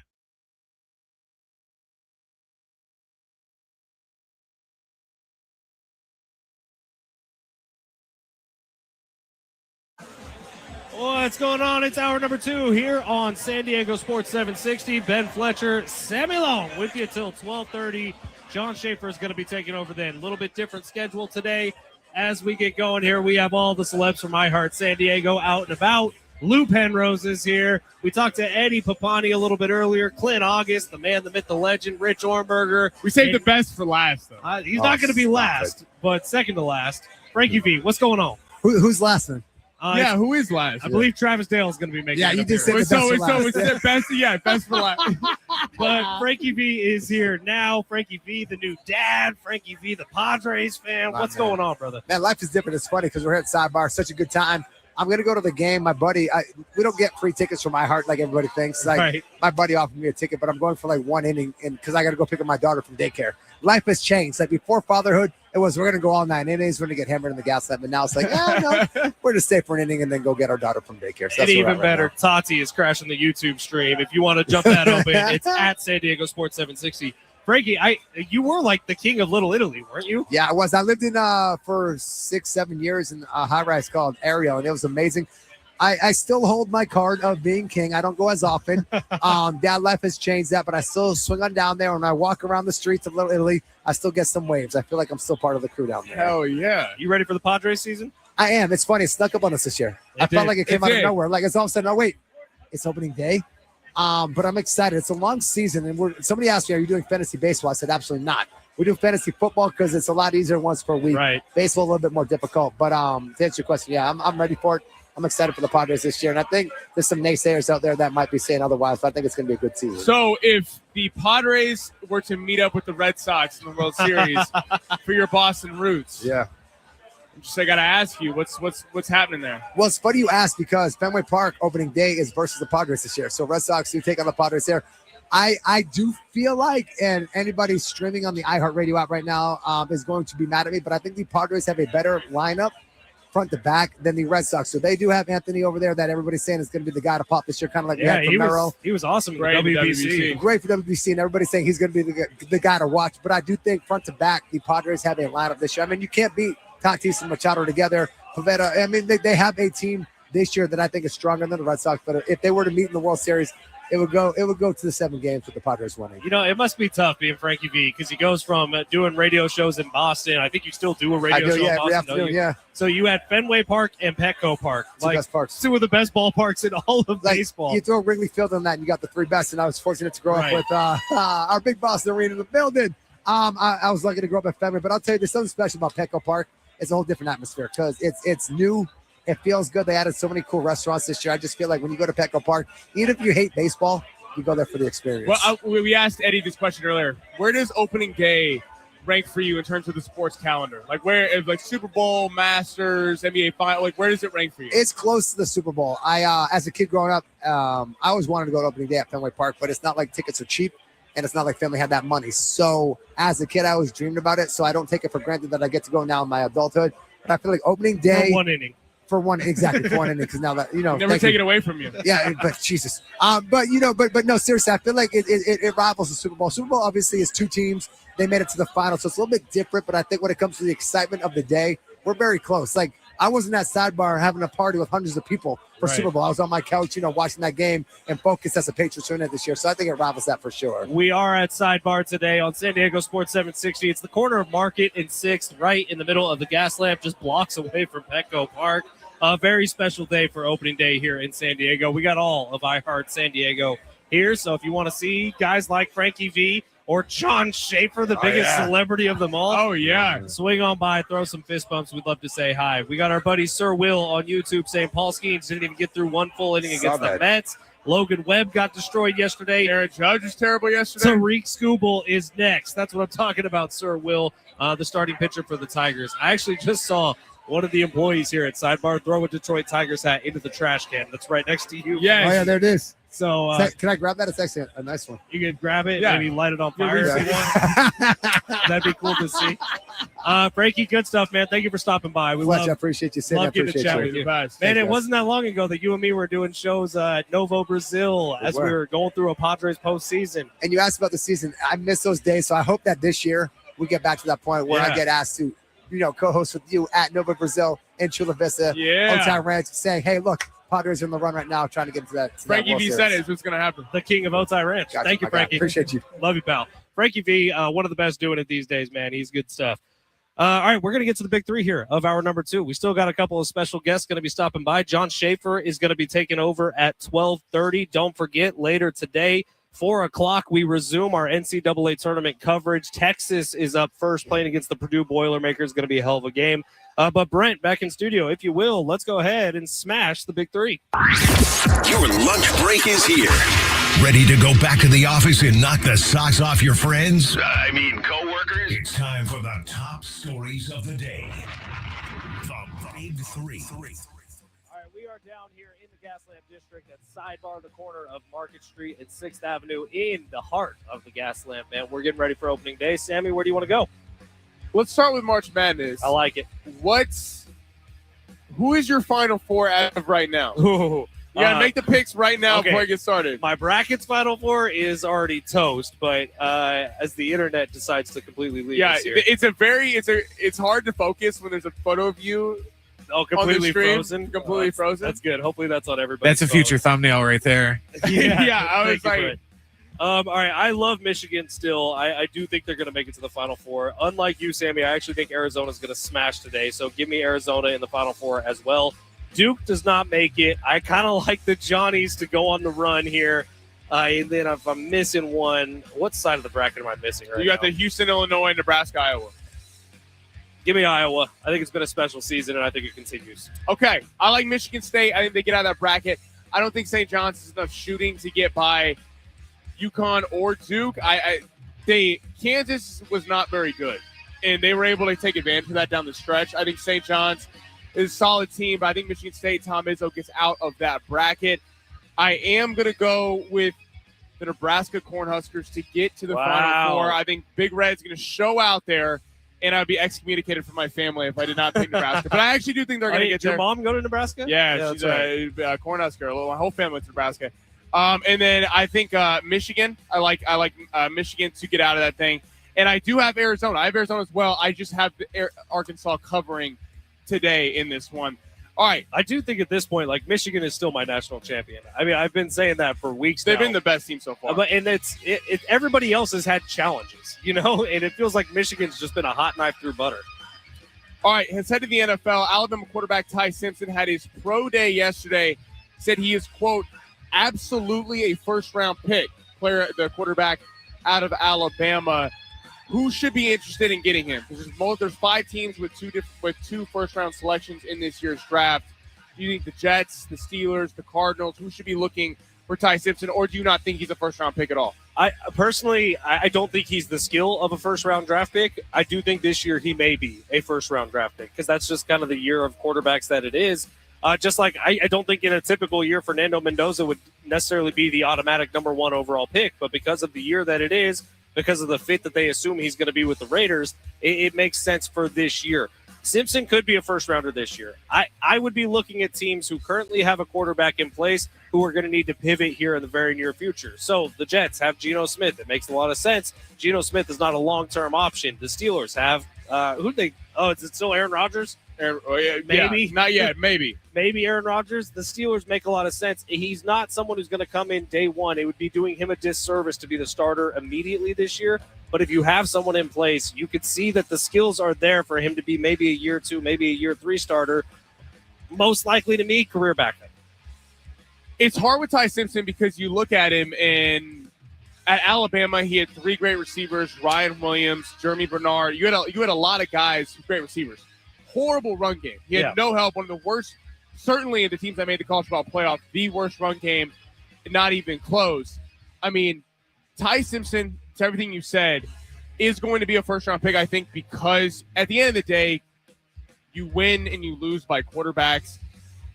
What's going on? It's hour number 2 here on San Diego Sports 760. Ben Fletcher, Sammy Long with you till 12:30. John Schaefer is going to be taking over then. A little bit different schedule today. As we get going here, we have all the celebs from iHeart San Diego out and about. Lou Penrose is here. We talked to Eddie Papani a little bit earlier. Clint August, the man, the myth, the legend. Rich Ornberger.
We saved the best for last, though.
He's not going to be last, but second to last. Frankie V, what's going on?
Who's last then?
Who is last?
I believe Travis Dale is going to be making.
Yeah,
it
you
up
did
here.
say the best for last.
Best. Yeah, best for last.
But Frankie V is here now. Frankie V, the new dad. Frankie V, the Padres fan. What's going on, brother?
Man, life is different. It's funny because we're here at Sidebar. Such a good time. I'm going to go to the game. My buddy, we don't get free tickets from iHeart like everybody thinks. Like
Right.
My buddy offered me a ticket, but I'm going for like 1 inning because I got to go pick up my daughter from daycare. Life has changed. Like before fatherhood, it was we're going to go all 9 innings. We're going to get hammered in the gas lamp. But now it's like, no, we're just stay for an inning and then go get our daughter from daycare. So
And even better, Tati is crashing the YouTube stream. If you want to jump that open, it's at San Diego Sports 760. Frankie, you were like the king of Little Italy, weren't you?
Yeah, I was. I lived in for 6-7 years in a high-rise called Ariel, and it was amazing. I still hold my card of being king. I don't go as often. Dad life has changed that, but I still swing on down there. When I walk around the streets of Little Italy, I still get some waves. I feel like I'm still part of the crew down there.
Hell yeah.
You ready for the Padres season?
I am. It's funny. It snuck up on us this year. I felt like it came out of nowhere. Like it's all of a sudden, oh, wait, it's opening day. But I'm excited. It's a long season. And somebody asked me, are you doing fantasy baseball? I said, absolutely not. We do fantasy football because it's a lot easier once per week.
Right.
Baseball, a little bit more difficult. But to answer your question, yeah, I'm ready for it. I'm excited for the Padres this year. And I think there's some naysayers out there that might be saying otherwise, but I think it's going to be a good season.
So if the Padres were to meet up with the Red Sox in the World Series for your Boston roots,
yeah,
I got to ask you, what's happening there?
Well, it's funny you ask because Fenway Park opening day is versus the Padres this year. So Red Sox do take on the Padres there. I do feel like, and anybody streaming on the iHeartRadio app right now is going to be mad at me, but I think the Padres have a better lineup front to back than the Red Sox. So they do have Anthony over there that everybody's saying is going to be the guy to pop this year, kind of like we had for Merrill.
He was awesome in
Great
WBC.
Great for WBC, and everybody's saying he's going to be the guy to watch. But I do think front to back, the Padres have a lineup this year. I mean, you can't beat Tatis and Machado together. Pivetta, I mean, they have a team this year that I think is stronger than the Red Sox. But if they were to meet in the World Series, it would go to the 7 games with the Padres winning.
You know, it must be tough being Frankie V because he goes from doing radio shows in Boston. I think you still do a radio show in
every
Boston,
afternoon,
don't you?
yeah.
So you had Fenway Park and Petco Park.
Two best parks.
2 of the best ballparks in all of baseball.
You throw Wrigley Field on that, and you got the 3 best. And I was fortunate to grow up with our big Boston Arena in the building. I was lucky to grow up at Fenway, but I'll tell you, there's something special about Petco Park. It's a whole different atmosphere because it's new. It feels good. They added so many cool restaurants this year. I just feel like when you go to Petco Park, even if you hate baseball, you go there for the experience.
Well, we asked Eddie this question earlier. Where does opening day rank for you in terms of the sports calendar? Like like Super Bowl, Masters, NBA Final, like where does it rank for you?
It's close to the Super Bowl. I, as a kid growing up, I always wanted to go to opening day at Fenway Park, but it's not like tickets are cheap and it's not like family had that money. So as a kid, I always dreamed about it. So I don't take it for granted that I get to go now in my adulthood. But I feel like opening day.
For 1 inning.
For one inning, because now that
never take it away from you.
Yeah, but Jesus, but no, seriously, I feel like it rivals the Super Bowl. Super Bowl obviously is 2 teams. They made it to the final, so it's a little bit different. But I think when it comes to the excitement of the day, we're very close. Like I wasn't at Sidebar having a party with hundreds of people for Super Bowl. I was on my couch, watching that game and focused as the Patriots win it this year. So I think it rivals that for sure.
We are at Sidebar today on San Diego Sports 760. It's the corner of Market and 6th, right in the middle of the gas lamp, just blocks away from Petco Park. A very special day for opening day here in San Diego. We got all of iHeart San Diego here. So if you want to see guys like Frankie V or John Schaefer, the biggest celebrity of them all.
Oh, yeah.
Swing on by, throw some fist bumps. We'd love to say hi. We got our buddy Sir Will on YouTube saying Paul Skeens didn't even get through one full inning against the Mets. Logan Webb got destroyed yesterday.
Aaron Judge was terrible yesterday.
Tariq Skubal is next. That's what I'm talking about, Sir Will, the starting pitcher for the Tigers. I actually just saw one of the employees here at Sidebar throw a Detroit Tigers hat into the trash can that's right next to you.
Yes.
Oh, yeah, there it is.
So
Can I grab that? It's actually a nice one.
you can grab it,
Yeah.
maybe light it on fire.
Yeah.
That'd be cool to see. Frankie, good stuff, man. Thank you for stopping by. We
Fletch, I
love
appreciate you saying. I
love getting to
appreciate
chat
you.
with you.
The best.
Man,
Thank
it
you.
wasn't that long ago that you and me were doing shows at Novo Brazil as we were going through a Padres postseason.
And you asked about the season. I miss those days, so I hope that this year we get back to that point where I
Yeah.
get asked to, co-host with you at Nova Brazil in Chula Vista,
Yeah.
Old Ranch, saying, "Hey, look, Padres are on the run right now, trying to get into that."
Frankie
World
V
Series.
said it. It's what's going to happen.
The king of Otay Ranch.
Gotcha,
Thank you,
my guy.
Frankie.
Appreciate you.
Love you, pal. Frankie V, one of the best doing it these days, man. He's good stuff. All right, we're going to get to the big three here of hour number 2. We still got a couple of special guests going to be stopping by. John Schaefer is going to be taking over at 12:30. Don't forget, later today, 4 o'clock, we resume our NCAA tournament coverage. Texas is up first, playing against the Purdue Boilermakers. Going to be a hell of a game. But Brent, back in studio, if you will, let's go ahead and smash the big three.
Your lunch break is here. Ready to go back to the office and knock the socks off your friends? Coworkers? It's time for the top stories of the day. The Big Three.
All right, we are down here in the Gaslamp District at Sidebar, the corner of Market Street and 6th Avenue in the heart of the Gaslamp, man. We're getting ready for opening day. Sammy, where do you want to go?
Let's start with March Madness.
I like it.
Who is your Final Four as of right now?
Ooh,
You got to make the picks right now
okay.
before I get started.
my bracket's Final Four is already toast, but as the internet decides to completely leave
Yeah,
us here.
it's hard to focus when there's a photo of you
completely
stream,
frozen.
completely
that's-
frozen.
That's good. Hopefully that's on everybody.
That's a future thumbnail right there.
Yeah, I was
thank you,
like-
Brent. All right, I love Michigan still. I do think they're going to make it to the Final Four. Unlike you, Sammy, I actually think Arizona's going to smash today. So give me Arizona in the Final Four as well. Duke does not make it. I kind of like the Johnnies to go on the run here. And then if I'm missing one, what side of the bracket am I missing right
You got
now?
the Houston, Illinois, Nebraska, Iowa.
Give me Iowa. I think it's been a special season, and I think it continues.
Okay, I like Michigan State. I think they get out of that bracket. I don't think St. John's has enough shooting to get by UConn or Duke. Kansas was not very good, and they were able to take advantage of that down the stretch. I think St. John's is a solid team, but I think Michigan State, Tom Izzo gets out of that bracket. I am going to go with the Nebraska Cornhuskers to get to the Final Four. I think Big Red's going to show out there, and I'd be excommunicated from my family if I did not pick Nebraska. But I actually do think they're going to get
Did your
there.
mom go to Nebraska?
Yeah, she's
that's right.
a Cornhusker. My whole family's Nebraska. And then I think Michigan. I like Michigan to get out of that thing. And I do have Arizona. I have Arizona as well. I just have Arkansas covering today in this one. All right.
I do think at this point, like, Michigan is still my national champion. I mean, I've been saying that for weeks
They've
now.
been the best team so far.
But everybody else has had challenges, and it feels like Michigan's just been a hot knife through butter.
All right, let's head to the NFL. Alabama quarterback Ty Simpson had his pro day yesterday. Said he is, quote, absolutely a first-round pick. The quarterback out of Alabama. Who should be interested in getting him? Because there's 5 teams with two first-round selections in this year's draft. Do you think the Jets, the Steelers, the Cardinals, who should be looking for Ty Simpson, or do you not think he's a first-round pick at all?
I don't think he's the skill of a first-round draft pick. I do think this year he may be a first-round draft pick because that's just kind of the year of quarterbacks that it is. Just like I don't think in a typical year Fernando Mendoza would necessarily be the automatic number 1 overall pick, but because of the year that it is, because of the fit that they assume he's going to be with the Raiders, it makes sense for this year. Simpson could be a first-rounder this year. I would be looking at teams who currently have a quarterback in place who are going to need to pivot here in the very near future. So the Jets have Geno Smith. It makes a lot of sense. Geno Smith is not a long-term option. The Steelers have is it still Aaron Rodgers? Maybe.
Yeah, not yet. Maybe.
Maybe Aaron Rodgers. The Steelers make a lot of sense. He's not someone who's going to come in day one. It would be doing him a disservice to be the starter immediately this year. But if you have someone in place, you could see that the skills are there for him to be maybe a year 2, maybe a year 3 starter. most likely to me, career backup.
It's hard with Ty Simpson because you look at him, and at Alabama, he had 3 great receivers: Ryan Williams, Jeremy Bernard. You had a lot of guys, great receivers. Horrible run game. He had no help. One of the worst, certainly in the teams that made the college football playoff, the worst run game, not even close. I mean, Ty Simpson, to everything you said, is going to be a first-round pick, I think, because at the end of the day, you win and you lose by quarterbacks.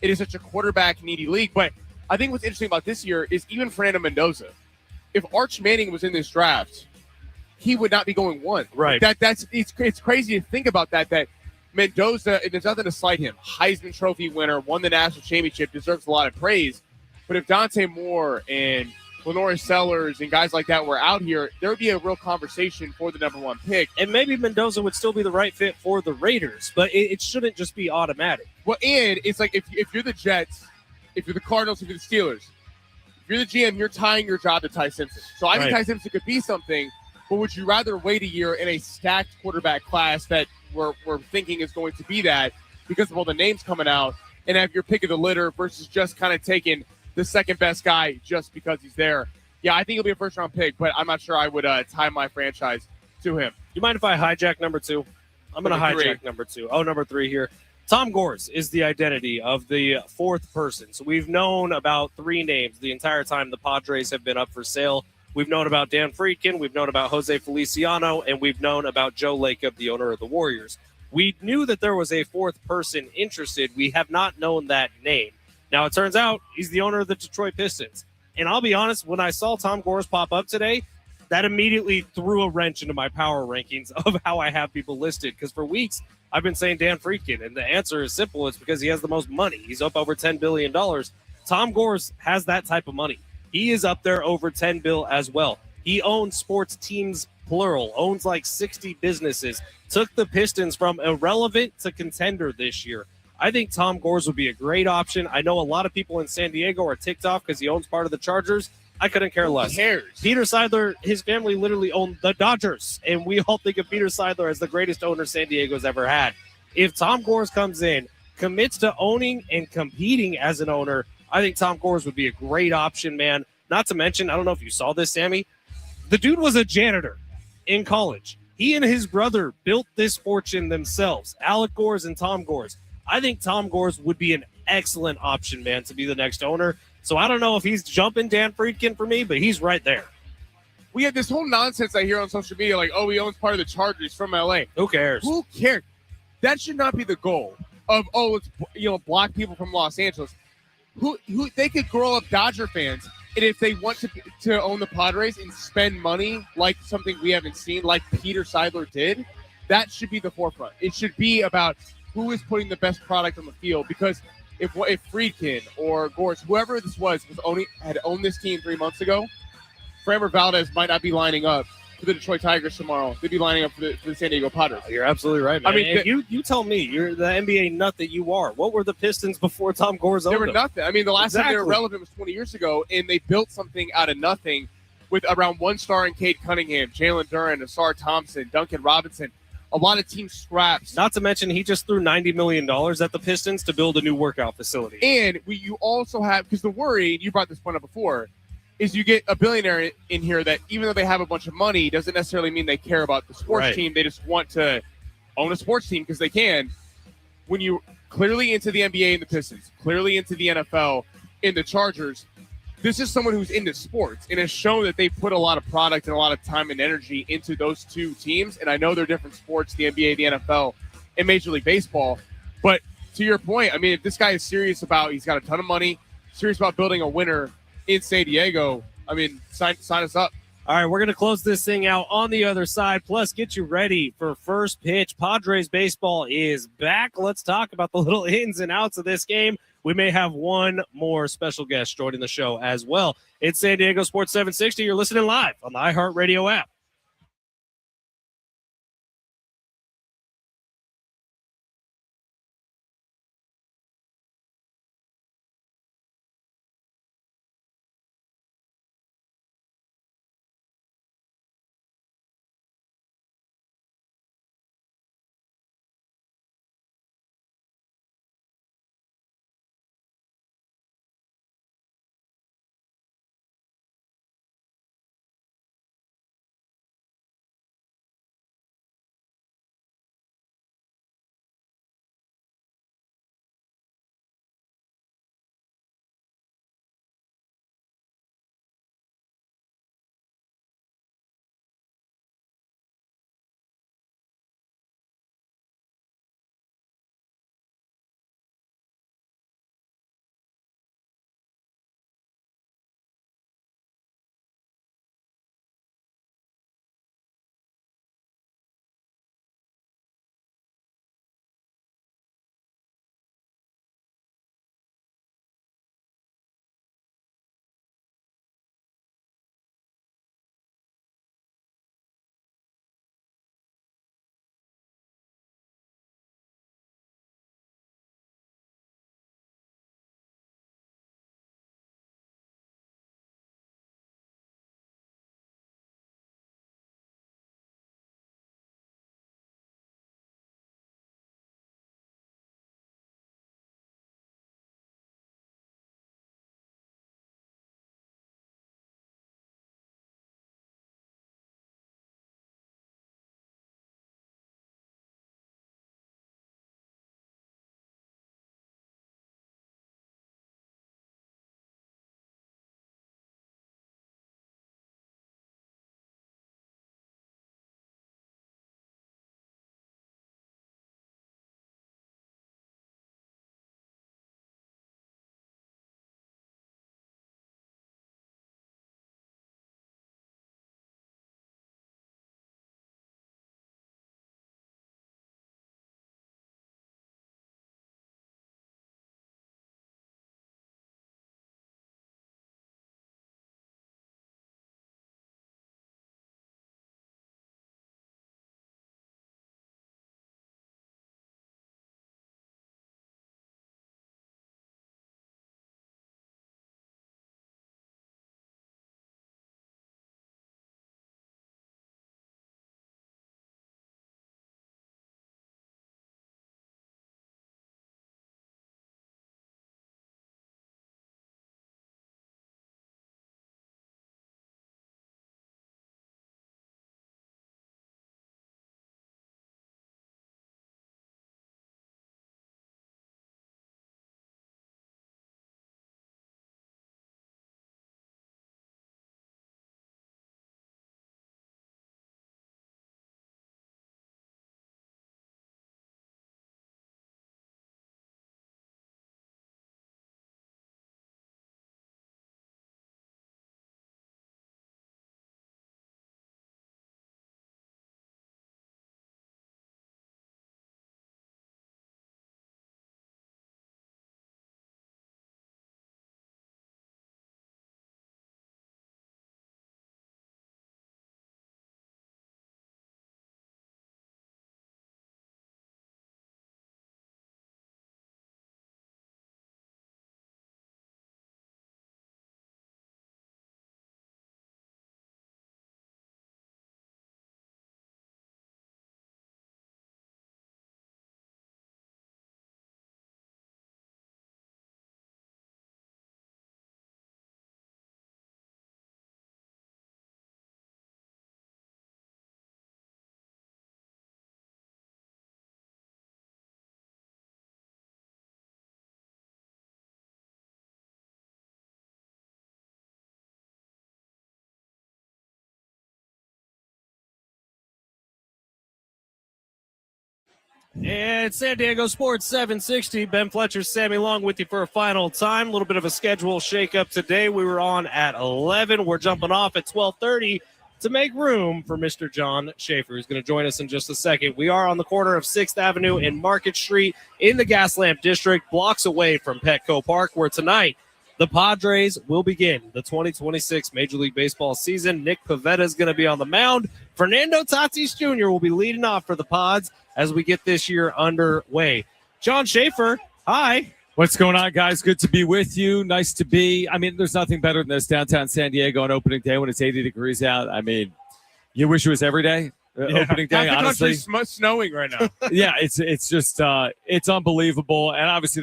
It is such a quarterback-needy league. But I think what's interesting about this year is even Fernando Mendoza. If Arch Manning was in this draft, he would not be going 1.
Right.
It's crazy to think about that Mendoza, and there's nothing to slight him, Heisman Trophy winner, won the national championship, deserves a lot of praise. But if Dante Moore and Lenore Sellers and guys like that were out here, there would be a real conversation for the number 1 pick.
And maybe Mendoza would still be the right fit for the Raiders, but it shouldn't just be automatic.
Well, and it's like if you're the Jets, if you're the Cardinals, if you're the Steelers, if you're the GM, you're tying your job to Ty Simpson. So I think Ty Simpson could be something, but would you rather wait a year in a stacked quarterback class that we're thinking is going to be that because of all the names coming out, and have your pick of the litter versus just kind of taking the second best guy just because he's there? Yeah, I think he'll be a first-round pick, but I'm not sure I would tie my franchise to him.
You mind if I hijack number 2? I'm going to hijack number 2. Oh, number 3 here. Tom Gores is the identity of the 4th person. So we've known about 3 names the entire time the Padres have been up for sale. We've known about Dan Friedkin, we've known about Jose Feliciano, and we've known about Joe Lacob, the owner of the Warriors. We knew that there was a 4th person interested. We have not known that name. Now, it turns out he's the owner of the Detroit Pistons. And I'll be honest, when I saw Tom Gores pop up today, that immediately threw a wrench into my power rankings of how I have people listed. Because for weeks, I've been saying Dan Friedkin, and the answer is simple. It's because he has the most money. He's up over $10 billion. Tom Gores has that type of money. He is up there over 10 bill as well. He owns sports teams, plural, owns like 60 businesses, took the Pistons from irrelevant to contender this year. I think Tom Gores would be a great option. I know a lot of people in San Diego are ticked off because he owns part of the Chargers. I couldn't care less.
Who cares?
Peter Seidler, his family literally owned the Dodgers, and we all think of Peter Seidler as the greatest owner San Diego's ever had. If Tom Gores comes in, commits to owning and competing as an owner, I think Tom Gores would be a great option, man. Not to mention, I don't know if you saw this, Sammy. The dude was a janitor in college. He and his brother built this fortune themselves, Alec Gores and Tom Gores. I think Tom Gores would be an excellent option, man, to be the next owner. So I don't know if he's jumping Dan Friedkin for me, but he's right there.
We have this whole nonsense I hear on social media, like, oh, he owns part of the Chargers from LA.
Who cares?
Who cares? That should not be the goal of, let's block people from Los Angeles. Who they could grow up Dodger fans, and if they want to own the Padres and spend money like something we haven't seen, like Peter Seidler did, that should be the forefront. It should be about who is putting the best product on the field, because if Friedkin or Gores, whoever this had owned this team 3 months ago, Framber Valdez might not be lining up for the Detroit Tigers tomorrow. They'd be lining up for the San Diego Padres.
You're absolutely right, man.
I mean,
you tell me. You're the NBA nut that you are. What were the Pistons before Tom Gores owned them?
They were nothing. I mean, the last time they were relevant was 20 years ago, and they built something out of nothing with around 1 star in Cade Cunningham, Jalen Duren, Asar Thompson, Duncan Robinson. A lot of team scraps.
Not to mention, he just threw $90 million at the Pistons to build a new workout facility.
And you also have, because the worry, and you brought this point up before, is you get a billionaire in here that, even though they have a bunch of money, doesn't necessarily mean they care about the sports team. They just want to own a sports team because they can. When you clearly into the NBA and the Pistons, clearly into the NFL in the Chargers, this is someone who's into sports and has shown that they put a lot of product and a lot of time and energy into those two teams. And I know they're different sports, the NBA, the NFL, and Major League Baseball. But to your point, I mean, if this guy is serious about, he's got a ton of money, serious about building a winner in San Diego, I mean, sign us up.
All right, we're going to close this thing out on the other side. Plus, get you ready for first pitch. Padres baseball is back. Let's talk about the little ins and outs of this game. We may have one more special guest joining the show as well. It's San Diego Sports 760. You're listening live on the iHeartRadio app. It's San Diego Sports 760. Ben Fletcher, Sammy Long with you for a final time. A little bit of a schedule shakeup today. We were on at 11. We're jumping off at 12:30 to make room for Mr. John Schaefer, who's going to join us in just a second. We are on the corner of 6th Avenue and Market Street in the Gaslamp District, blocks away from Petco Park, where tonight the Padres will begin the 2026 Major League Baseball season. Nick Pivetta is going to be on the mound. Fernando Tatis Jr. will be leading off for the Pods as we get this year underway. John Schaefer, hi.
What's going on, guys? Good to be with you. Nice to be. I mean, there's nothing better than this downtown San Diego on opening day when it's 80 degrees out. I mean, you wish it was every day. Opening day, honestly.
Snowing right now.
Yeah, it's just it's unbelievable. And obviously,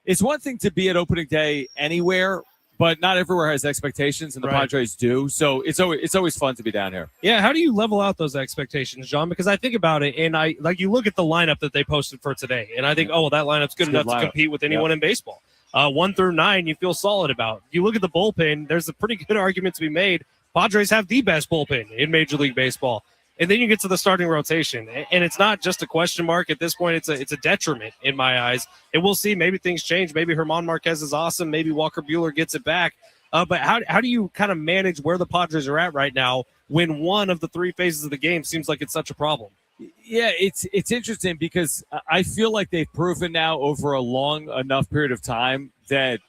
it's one thing to be at opening day anywhere, but not everywhere has expectations, and the Padres do. So it's always fun to be down here.
Yeah, how do you level out those expectations, John? Because I think about it, and you look at the lineup that they posted for today, and I think, that lineup's good enough to compete with anyone in baseball. 1 through 9, you feel solid about. You look at the bullpen, there's a pretty good argument to be made. Padres have the best bullpen in Major League Baseball. And then you get to the starting rotation, and it's not just a question mark at this point. It's a detriment in my eyes. And we'll see. Maybe things change. Maybe German Marquez is awesome. Maybe Walker Buehler gets it back. But how do you kind of manage where the Padres are at right now when one of the three phases of the game seems like it's such a problem?
Yeah, it's interesting because I feel like they've proven now over a long enough period of time that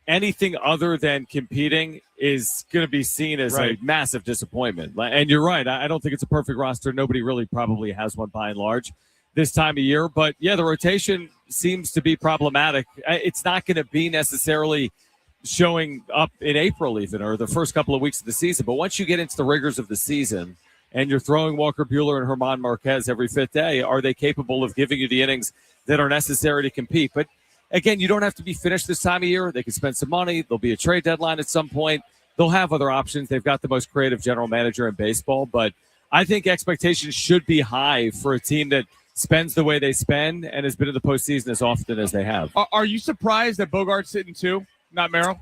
anything other than competing is going to be seen as a massive disappointment. And you're right. I don't think it's a perfect roster. Nobody really probably has one by and large this time of year. But, yeah, the rotation seems to be problematic. It's not going to be necessarily showing up in April even or the first couple of weeks of the season. But once you get into the rigors of the season and you're throwing Walker Buehler and German Marquez every fifth day, are they capable of giving you the innings that are necessary to compete? But again, you don't have to be finished this time of year. They can spend some money. There'll be a trade deadline at some point. They'll have other options. They've got the most creative general manager in baseball. But I think expectations should be high for a team that spends the way they spend and has been in the postseason as often as they have.
Are you surprised that Bogart's sitting 2, not Merrill?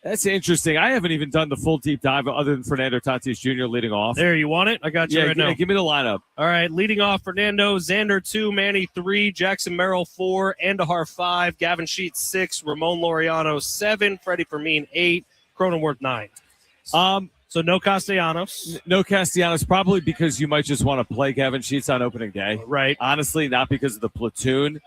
That's interesting. I haven't even done the full deep dive other than Fernando Tatis Jr. leading off.
There, you want it? I got you right now.
Give me the lineup.
All right, leading off, Fernando, Xander 2, Manny 3, Jackson Merrill 4, Andahar 5, Gavin Sheets 6, Ramon Laureano 7, Freddie Fermin 8, Cronenworth 9. So no Castellanos.
No Castellanos, probably because you might just want to play Gavin Sheets on opening day.
Right.
Honestly, not because of the platoon.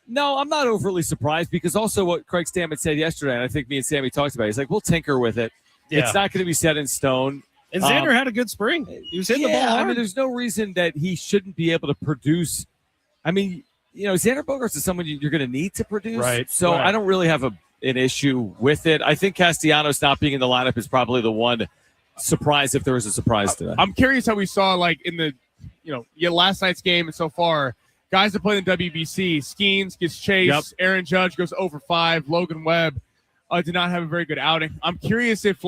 No, I'm not overly surprised because also what Craig Stammen said yesterday, and I think me and Sammy talked about it, he's like, we'll tinker with it. Yeah. It's not going to be set in stone.
And Xander had a good spring. He was hitting the ball hard.
I mean, there's no reason that he shouldn't be able to produce. I mean, Xander Bogaerts is someone you're going to need to produce.
Right.
So I don't really have an issue with it. I think Castellanos not being in the lineup is probably the one surprise if there was a surprise to that.
I'm curious how we saw, like, in the, last night's game and so far, guys that play in WBC, Skeens gets chased, Aaron Judge goes over 5, Logan Webb did not have a very good outing. I'm curious if,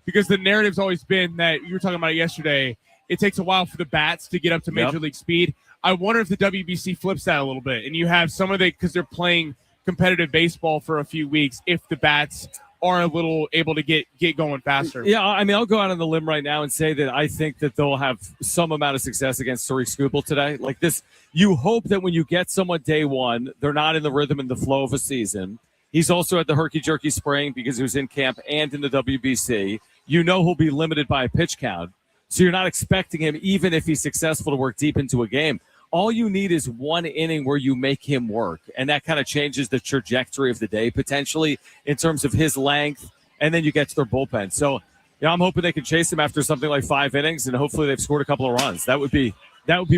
because the narrative's always been that you were talking about it yesterday, it takes a while for the bats to get up to major league speed. I wonder if the WBC flips that a little bit and you have some of it because they're playing competitive baseball for a few weeks if the bats are a little able to get going faster.
Yeah, I mean, I'll go out on the limb right now and say that I think that they'll have some amount of success against Tariq Skubal today. Like this, you hope that when you get someone day one, they're not in the rhythm and the flow of a season. He's also had the herky-jerky spring because he was in camp and in the WBC. He'll be limited by a pitch count. So you're not expecting him, even if he's successful, to work deep into a game. All you need is one inning where you make him work, and that kind of changes the trajectory of the day potentially in terms of his length, and then you get to their bullpen. So, I'm hoping they can chase him after something like 5 innings, and hopefully they've scored a couple of runs. That would be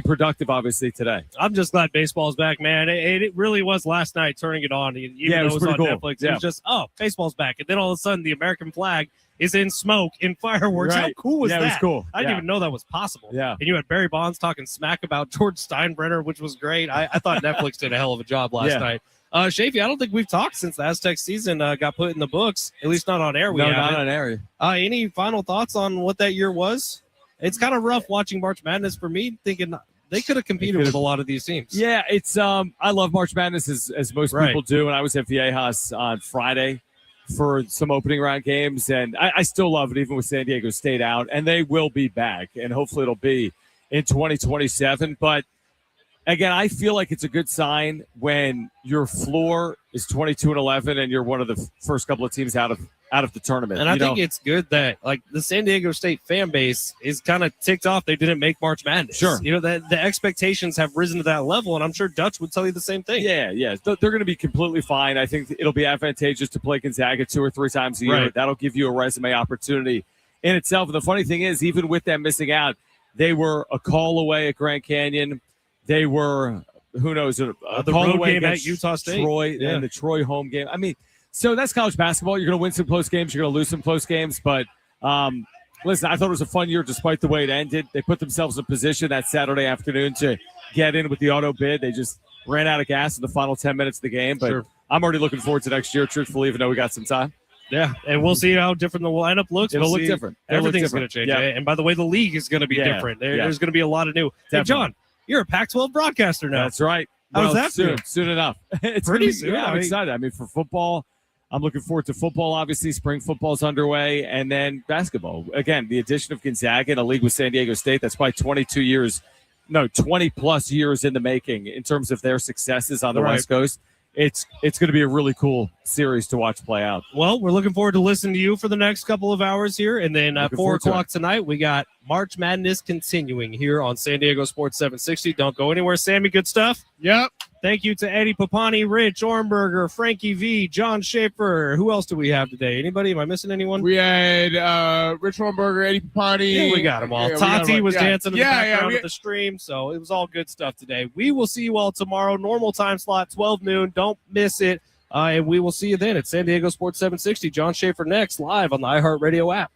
productive, obviously, today.
I'm just glad baseball's back, man. It really was last night turning it on. Even though it was on cool. Netflix, it was just, baseball's back. And then all of a sudden, the American flag is in smoke, in fireworks. Right. How cool was that?
It was cool.
I didn't even know that was possible.
Yeah.
And you had Barry Bonds talking smack about George Steinbrenner, which was great. I thought Netflix did a hell of a job last night. Shafee, I don't think we've talked since the Aztec season got put in the books, at least not on air.
Not on air.
Any final thoughts on what that year was? It's kind of rough watching March Madness for me, thinking they could have competed with a lot of these teams.
Yeah, it's I love March Madness as most people do, and I was at Viejas on Friday for some opening round games, and I still love it, even with San Diego State out, and they will be back, and hopefully it'll be in 2027. But again, I feel like it's a good sign when your floor is 22-11 and you're one of the first couple of teams out of the tournament.
And I think it's good that like the San Diego State fan base is kind of ticked off they didn't make March Madness.
Sure.
You know, the expectations have risen to that level, and I'm sure Dutch would tell you the same thing.
Yeah. They're going to be completely fine. I think it'll be advantageous to play Gonzaga 2 or 3 times a year.
Right.
That'll give you a resume opportunity in itself. And the funny thing is, even with them missing out, they were a call away at Grand Canyon. They were, who knows, a
the
call
road
away
game at
against
Utah State.
Troy, and the Troy home game. I mean, so that's college basketball. You're going to win some close games. You're going to lose some close games. But listen, I thought it was a fun year despite the way it ended. They put themselves in position that Saturday afternoon to get in with the auto bid. They just ran out of gas in the final 10 minutes of the game. But
Sure.
I'm already looking forward to next year, truthfully, even though we got some time.
Yeah, and we'll see how different the lineup looks.
It'll
We'll
look
see.
different. It'll look
Everything's going to
different.
change.
Yeah.
And by the way, the league is going to be
Yeah.
different.
Yeah.
There's going to be a lot of new. Hey,
Definitely.
John, you're a Pac-12 broadcaster now.
That's right.
How's
Well,
that
soon?
feel?
Soon enough. It's
Pretty
gonna be,
soon.
Yeah,
I
I'm
mean-
excited. I mean, for football, I'm looking forward to football. Obviously, spring football's underway, and then basketball. Again, the addition of Gonzaga in a league with San Diego State. That's probably 20 plus years in the making in terms of their successes on the
Right.
West Coast. It's going to be a really cool series to watch play out.
Well, we're looking forward to listening to you for the next couple of hours here. And then
Looking
4
forward to
o'clock tonight, we got March Madness continuing here on San Diego Sports 760. Don't go anywhere, Sammy. Good stuff.
Yep.
Thank you to Eddie Papani, Rich Ornberger, Frankie V, John Schaefer. Who else do we have today? Anybody? Am I missing anyone?
We had Rich Hornberger, Eddie Papani.
Yeah, we got them all.
Yeah, we got
Tati
'em all.
was
Yeah.
dancing in the background
we-
of the stream, so it was all good stuff today. We will see you all tomorrow. Normal time slot, 12 noon. Don't miss it. And we will see you then at San Diego Sports 760. John Schaefer next, live on the iHeartRadio app.